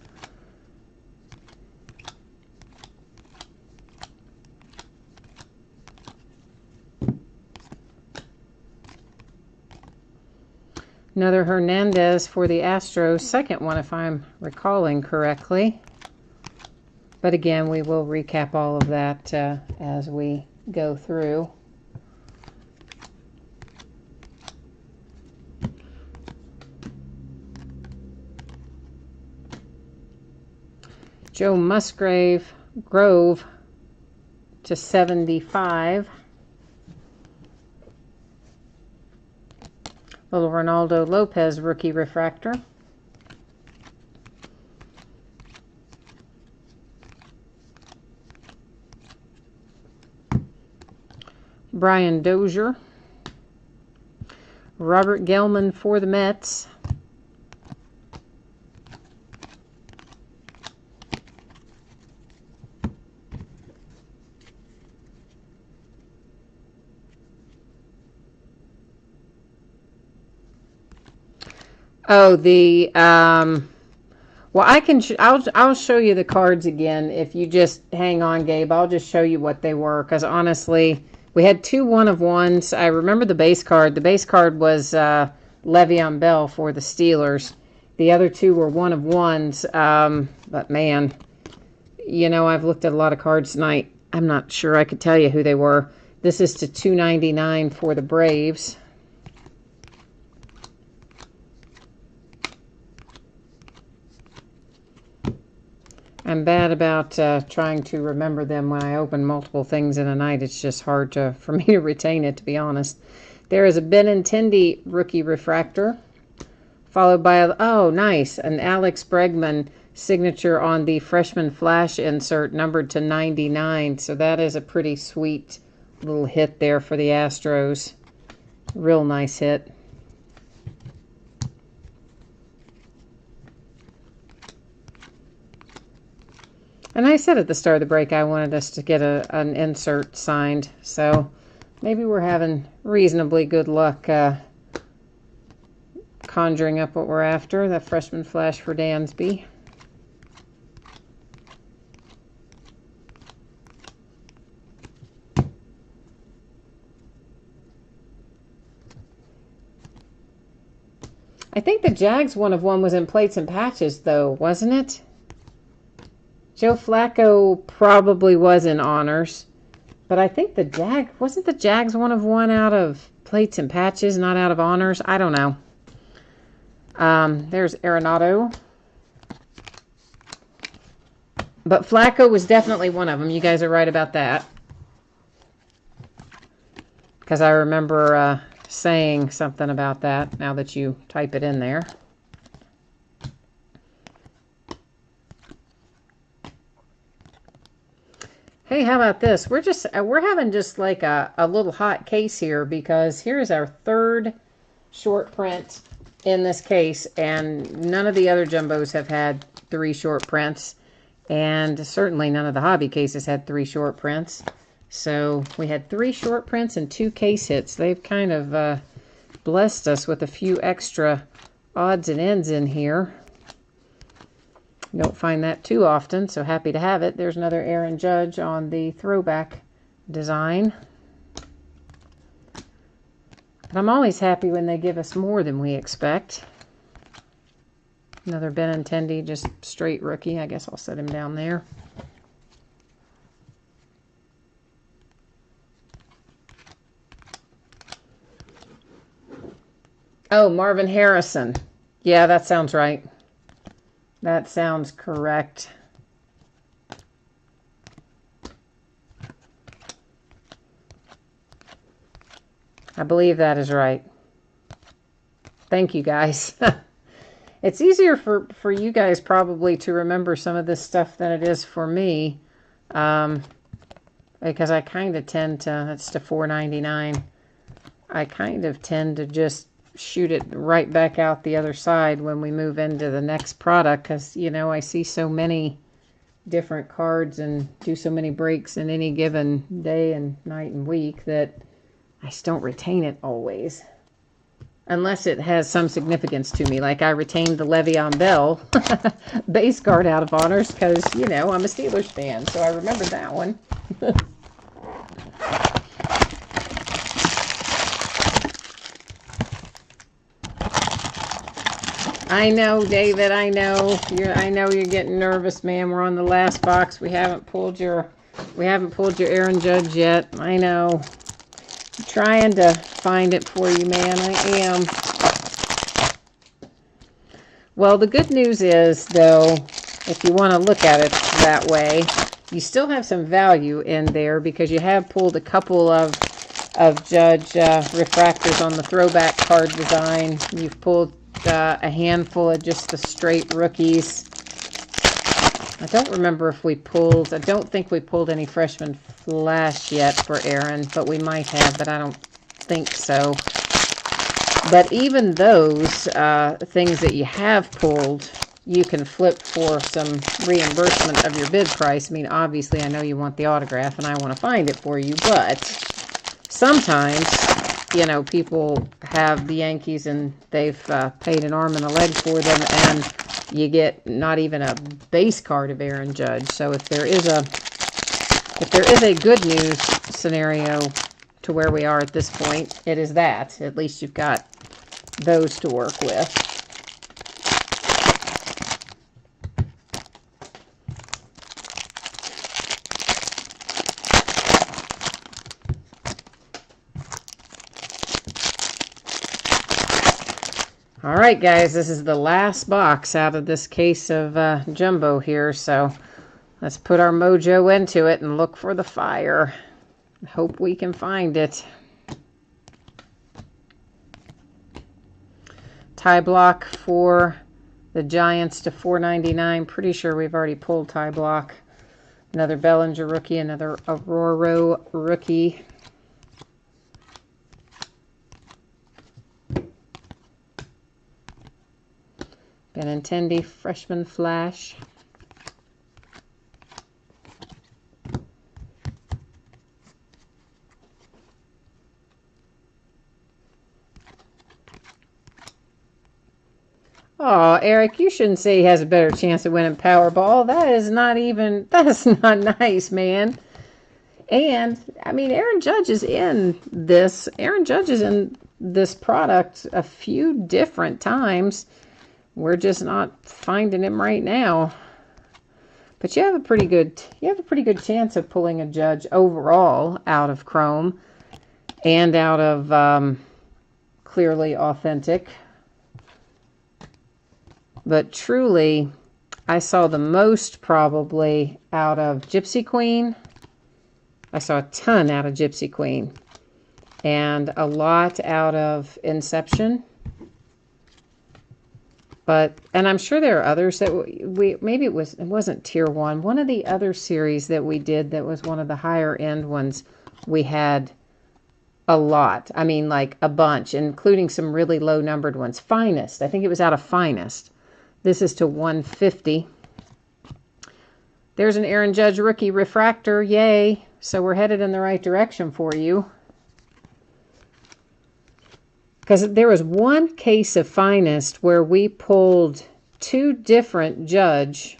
Another Hernandez for the Astros, second one if I'm recalling correctly. But again, we will recap all of that as we go through. Joe Musgrove Grove to 75. Little Ronaldo Lopez rookie refractor. Brian Dozier. Robert Gelman for the Mets. Oh, the well, I'll show you the cards again if you just hang on, Gabe. I'll just show you what they were, because honestly, we had 2 1-of-1s. I remember the base card. The base card was Le'Veon Bell for the Steelers. The other 2 were 1-of-1s. But man, you know, I've looked at a lot of cards tonight. I'm not sure I could tell you who they were. This is to 299 for the Braves. I'm bad about trying to remember them when I open multiple things in a night. It's just hard for me to retain it, to be honest. There is a Benintendi rookie refractor, followed by, oh, nice, an Alex Bregman signature on the freshman flash insert, numbered to 99. So that is a pretty sweet little hit there for the Astros. Real nice hit. And I said at the start of the break I wanted us to get an insert signed, so maybe we're having reasonably good luck conjuring up what we're after, the freshman flash for Dansby. I think the Jags 1/1 was in Plates and Patches, though, wasn't it? Joe Flacco probably was in Honors, but I think wasn't the Jags 1/1 out of Plates and Patches, not out of Honors? I don't know. There's Arenado. But Flacco was definitely one of them. You guys are right about that. Because I remember saying something about that now that you type it in there. Hey, how about this? We're having just like a little hot case here, because here's our third short print in this case, and none of the other jumbos have had 3 short prints, and certainly none of the hobby cases had 3 short prints. So we had 3 short prints and 2 case hits. They've kind of blessed us with a few extra odds and ends in here. Don't find that too often, so happy to have it. There's another Aaron Judge on the throwback design. But I'm always happy when they give us more than we expect. Another Benintendi, just straight rookie. I guess I'll set him down there. Oh, Marvin Harrison. Yeah, that sounds right. That sounds correct. I believe that is right. Thank you, guys. It's easier for you guys probably to remember some of this stuff than it is for me, because I kind of tend to, that's to $4.99, I kind of tend to just shoot it right back out the other side when we move into the next product, because, you know, I see so many different cards and do so many breaks in any given day and night and week that I just don't retain it always. Unless it has some significance to me. Like I retained the Le'Veon Bell base card out of Honors because, you know, I'm a Steelers fan. So I remember that one. I know, David, I know. I know you're getting nervous, man. We're on the last box. We haven't pulled your Aaron Judge yet. I know. I'm trying to find it for you, man. I am. Well, the good news is, though, if you want to look at it that way, you still have some value in there because you have pulled a couple of Judge refractors on the throwback card design. You've pulled a handful of just the straight rookies. I don't remember if we pulled, I don't think we pulled any freshman flash yet for Aaron, but we might have, but I don't think so. But even those things that you have pulled, you can flip for some reimbursement of your bid price. I mean, obviously, I know you want the autograph, and I want to find it for you, but sometimes, you know, people have the Yankees, and they've paid an arm and a leg for them, and you get not even a base card of Aaron Judge. So if there is a good news scenario to where we are at this point, it is that. At least you've got those to work with. All right, guys, this is the last box out of this case of jumbo here, so let's put our mojo into it and look for the fire. Hope we can find it. Tie block for the Giants to $4.99. Pretty sure we've already pulled tie block. Another Bellinger rookie, another Aurora rookie. Benintendi freshman flash. Oh, Eric, you shouldn't say he has a better chance of winning Powerball. That's not nice, man. And, I mean, Aaron Judge is in this. Aaron Judge is in this product a few different times. We're just not finding him right now. But you have a pretty good chance of pulling a Judge overall out of Chrome and out of Clearly Authentic. But truly, I saw the most probably out of Gypsy Queen. I saw a ton out of Gypsy Queen. And a lot out of Inception. And I'm sure there are others that maybe it wasn't Tier 1. One of the other series that we did that was one of the higher end ones, we had a lot. I mean, like a bunch, including some really low numbered ones. Finest. I think it was out of Finest. This is to 150. There's an Aaron Judge rookie refractor. Yay. So we're headed in the right direction for you. Because there was one case of Finest where we pulled two different Judge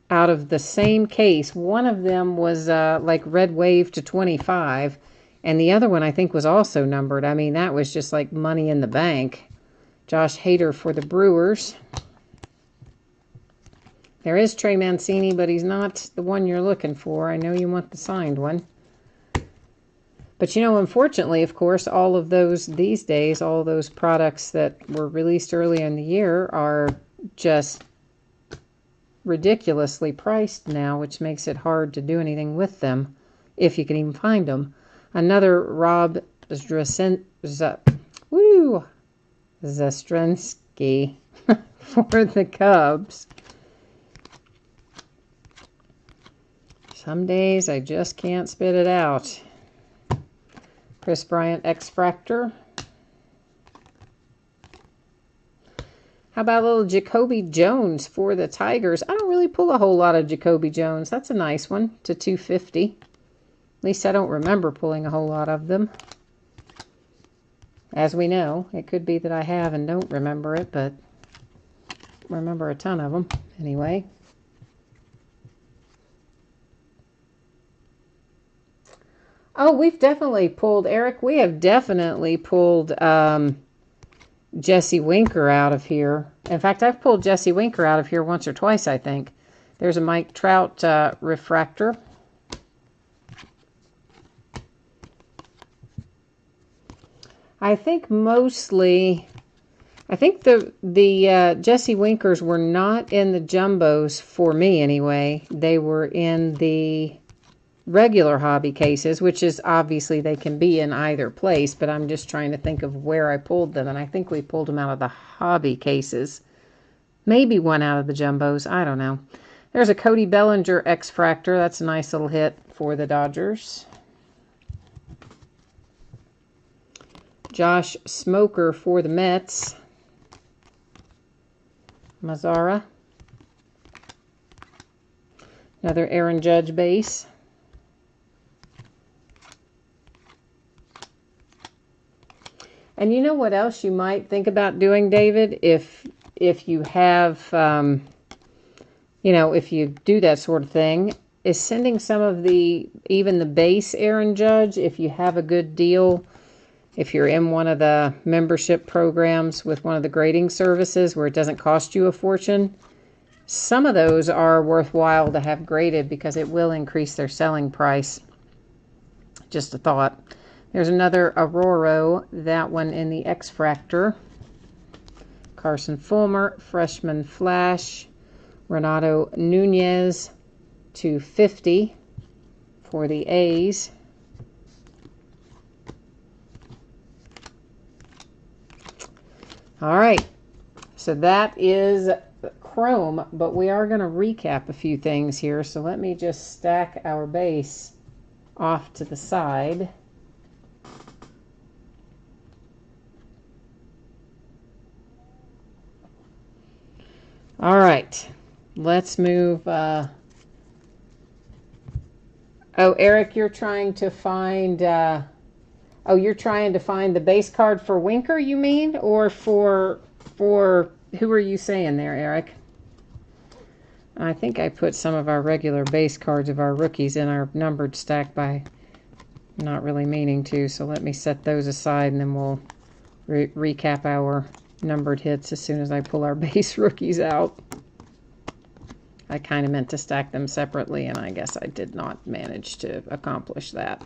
out of the same case. One of them was like Red Wave to 25. And the other one I think was also numbered. I mean, that was just like money in the bank. Josh Hader for the Brewers. There is Trey Mancini, but he's not the one you're looking for. I know you want the signed one. But, you know, unfortunately, of course, all of those these days, all those products that were released earlier in the year are just ridiculously priced now, which makes it hard to do anything with them, if you can even find them. Another Rob Zastrensky for the Cubs. Some days I just can't spit it out. Chris Bryant X-Fractor. How about a little Jacoby Jones for the Tigers? I don't really pull a whole lot of Jacoby Jones. That's a nice one to 250. At least I don't remember pulling a whole lot of them. As we know, it could be that I have and don't remember it, but remember a ton of them anyway. Oh, we've definitely pulled, Eric, we have definitely pulled Jesse Winker out of here. In fact, I've pulled Jesse Winker out of here once or twice, I think. There's a Mike Trout refractor. I think mostly, I think the Jesse Winkers were not in the jumbos for me anyway. They were in the regular hobby cases, which is obviously they can be in either place, but I'm just trying to think of where I pulled them, and I think we pulled them out of the hobby cases. Maybe one out of the jumbos. I don't know. There's a Cody Bellinger X-Fractor. That's a nice little hit for the Dodgers. Josh Smoker for the Mets. Mazzara. Another Aaron Judge base. And you know what else you might think about doing, David? If you have, you know, if you do that sort of thing, is sending some of even the base Aaron Judge, if you have a good deal, if you're in one of the membership programs with one of the grading services where it doesn't cost you a fortune, some of those are worthwhile to have graded because it will increase their selling price. Just a thought. There's another Aurora, that one in the X-Fractor. Carson Fulmer, Freshman Flash. Renato Nunez, 250 for the A's. All right, so that is Chrome, but we are going to recap a few things here. So let me just stack our base off to the side. All right, let's move. Oh, Eric, you're trying to find. Oh, you're trying to find the base card for Winker, you mean, or for Who were you saying there, Eric? I think I put some of our regular base cards of our rookies in our numbered stack by not really meaning to, so let me set those aside and then we'll recap our numbered hits as soon as I pull our base rookies out. I kind of meant to stack them separately, and I guess I did not manage to accomplish that.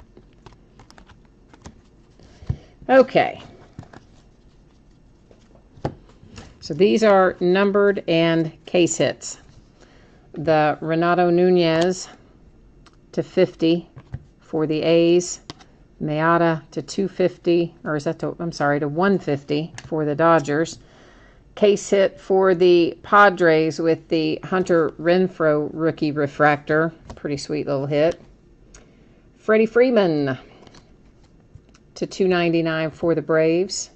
Okay. So these are numbered and case hits. The Renato Nunez to 50 for the A's. Mayada to 250, or is that to, I'm sorry, to 150 for the Dodgers. Case hit for the Padres with the Hunter Renfroe rookie refractor. Pretty sweet little hit. Freddie Freeman to 299 for the Braves.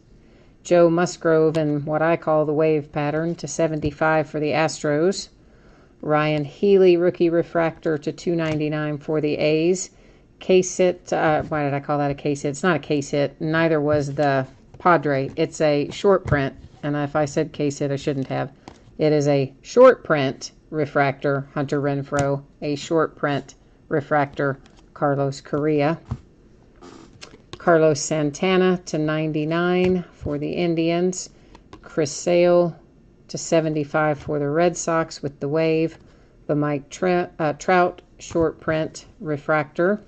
Joe Musgrove in what I call the wave pattern to 75 for the Astros. Ryan Healy rookie refractor to 299 for the A's. Case hit, why did I call that a case hit? It's not a case hit. Neither was the Padre. It's a short print. And if I said case hit, I shouldn't have. It is a short print refractor, Hunter Renfroe. A short print refractor, Carlos Correa. Carlos Santana to 99 for the Indians. Chris Sale to 75 for the Red Sox with the wave. The Mike Trout short print refractor.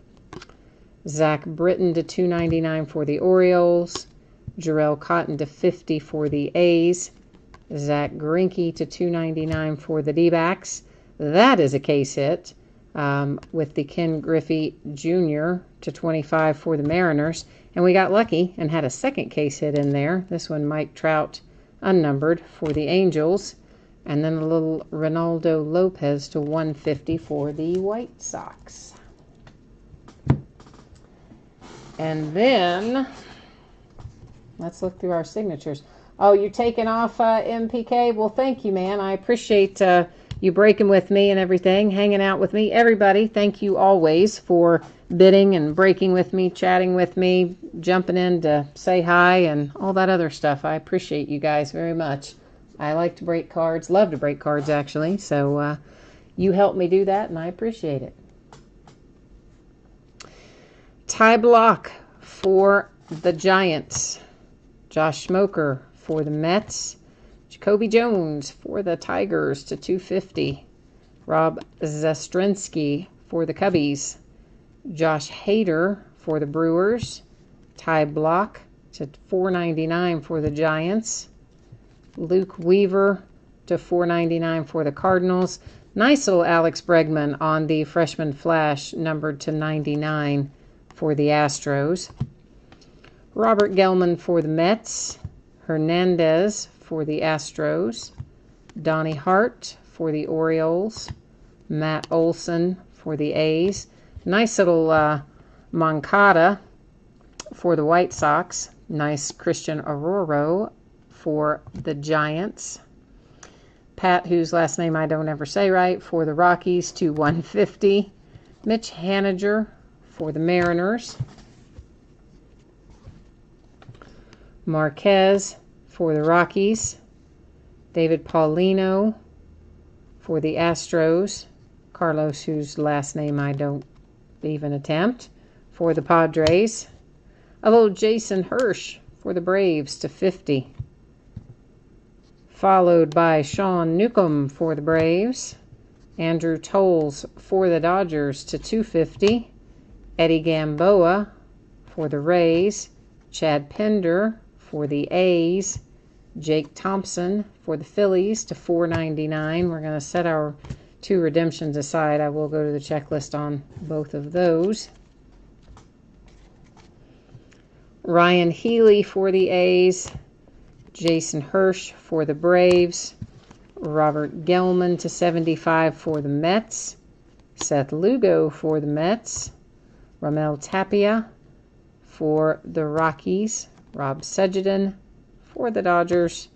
Zach Britton to 299 for the Orioles. Jarrell Cotton to 50 for the A's. Zach Greinke to 299 for the D-backs. That is a case hit with the Ken Griffey Jr. to 25 for the Mariners. And we got lucky and had a second case hit in there. This one, Mike Trout, unnumbered for the Angels. And then a little Ronaldo Lopez to 150 for the White Sox. And then, let's look through our signatures. Oh, you're taking off MPK? Well, thank you, man. I appreciate you breaking with me and everything, hanging out with me. Everybody, thank you always for bidding and breaking with me, chatting with me, jumping in to say hi and all that other stuff. I appreciate you guys very much. I like to break cards, love to break cards, actually. So you help me do that, and I appreciate it. Ty Block for the Giants. Josh Smoker for the Mets. Jacoby Jones for the Tigers to 250. Rob Zastrinsky for the Cubbies. Josh Hader for the Brewers. Ty Block to 499 for the Giants. Luke Weaver to 499 for the Cardinals. Nice little Alex Bregman on the freshman flash, numbered to 99 for the Astros. Robert Gelman for the Mets. Hernandez for the Astros. Donnie Hart for the Orioles. Matt Olson for the A's. Nice little Moncada for the White Sox. Nice Christian Arroyo for the Giants. Pat, whose last name I don't ever say right, for the Rockies to 150. Mitch Haniger for the Mariners. Marquez for the Rockies. David Paulino for the Astros. Carlos, whose last name I don't even attempt, for the Padres. A little Jason Hirsch for the Braves to 50. Followed by Sean Newcomb for the Braves. Andrew Tolles for the Dodgers to 250. Eddie Gamboa for the Rays. Chad Pender for the A's. Jake Thompson for the Phillies to 499. We're going to set our two redemptions aside. I will go to the checklist on both of those. Ryan Healy for the A's. Jason Hirsch for the Braves. Robert Gelman to 75 for the Mets. Seth Lugo for the Mets. Ramel Tapia for the Rockies. Rob Sedgedin for the Dodgers.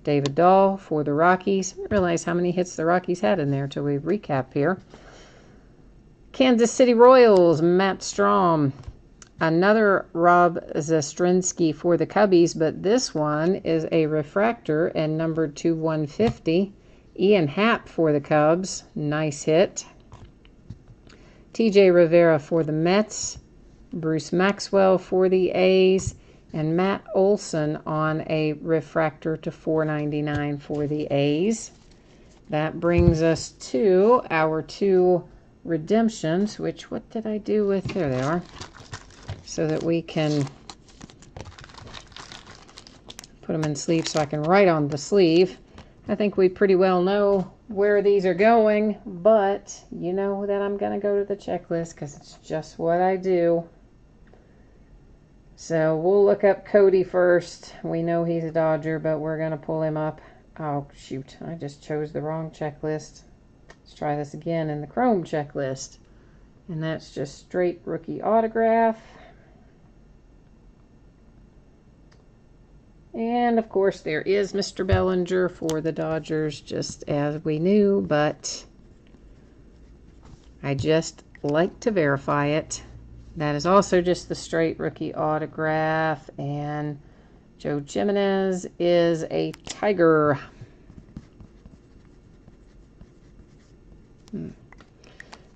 David Dahl for the Rockies. I realize how many hits the Rockies had in there until we recap here. Kansas City Royals, Matt Strom. Another Rob Zastrinsky for the Cubbies, but this one is a refractor and numbered to 150. Ian Happ for the Cubs. Nice hit. TJ Rivera for the Mets. Bruce Maxwell for the A's. And Matt Olson on a refractor to 499 for the A's. That brings us to our 2 redemptions, which, what did I do with? There they are. So that we can put them in sleeve so I can write on the sleeve. I think we pretty well know where these are going, but you know that I'm going to go to the checklist because it's just what I do. So we'll look up Cody first. We know he's a Dodger, but we're going to pull him up. Oh, shoot. I just chose the wrong checklist. Let's try this again in the Chrome checklist. And that's just straight rookie autograph. And, of course, there is Mr. Bellinger for the Dodgers, just as we knew, but I just like to verify it. That is also just the straight rookie autograph, and Joe Jimenez is a Tiger.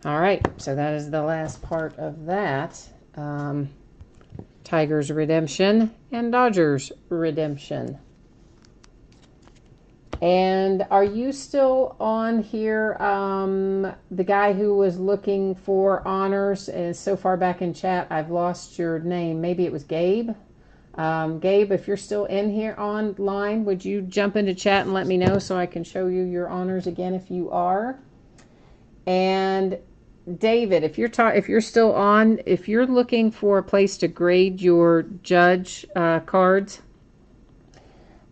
All right, so that is the last part of that. Tigers redemption and Dodgers redemption. And are you still on here? The guy who was looking for honors is so far back in chat, I've lost your name. Maybe it was Gabe. Gabe, if you're still in here online, would you jump into chat and let me know so I can show you your honors again if you are? And David, if you're still on, if you're looking for a place to grade your judge cards,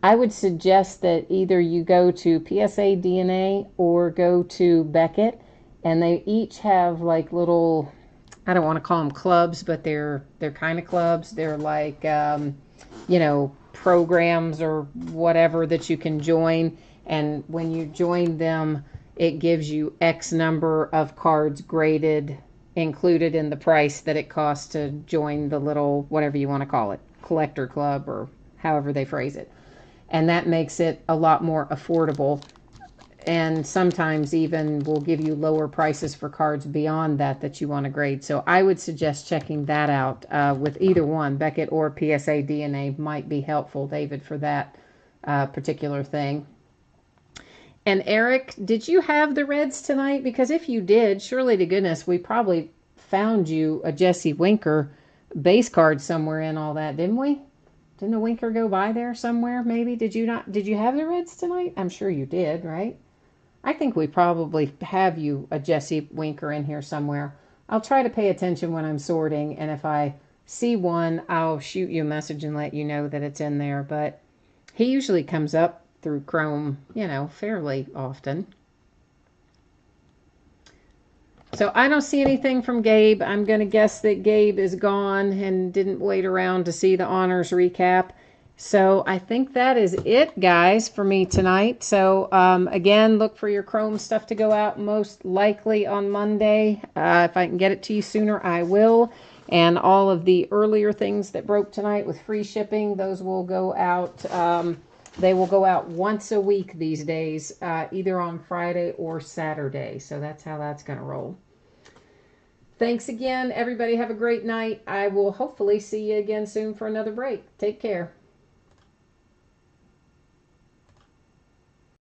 I would suggest that either you go to PSA DNA or go to Beckett, and they each have like little, I don't want to call them clubs, but they're kind of clubs. They're like you know, programs or whatever that you can join, and when you join them, it gives you X number of cards graded, included in the price that it costs to join the little, whatever you want to call it, collector club or however they phrase it. And that makes it a lot more affordable. And sometimes even will give you lower prices for cards beyond that you want to grade. So I would suggest checking that out with either one, Beckett or PSA DNA might be helpful, David, for that particular thing. And Eric, did you have the Reds tonight? Because if you did, surely to goodness, we probably found you a Jesse Winker base card somewhere in all that, didn't we? Didn't a Winker go by there somewhere, maybe? Did you not? Did you have the Reds tonight? I'm sure you did, right? I think we probably have you a Jesse Winker in here somewhere. I'll try to pay attention when I'm sorting, and if I see one, I'll shoot you a message and let you know that it's in there. But he usually comes up through Chrome, you know, fairly often. So I don't see anything from Gabe. I'm going to guess that Gabe is gone and didn't wait around to see the honors recap. So I think that is it, guys, for me tonight. So again, look for your Chrome stuff to go out most likely on Monday. If I can get it to you sooner, I will. And all of the earlier things that broke tonight with free shipping, those will go out. They will go out once a week these days, either on Friday or Saturday. So that's how that's going to roll. Thanks again, everybody. Have a great night. I will hopefully see you again soon for another break. Take care.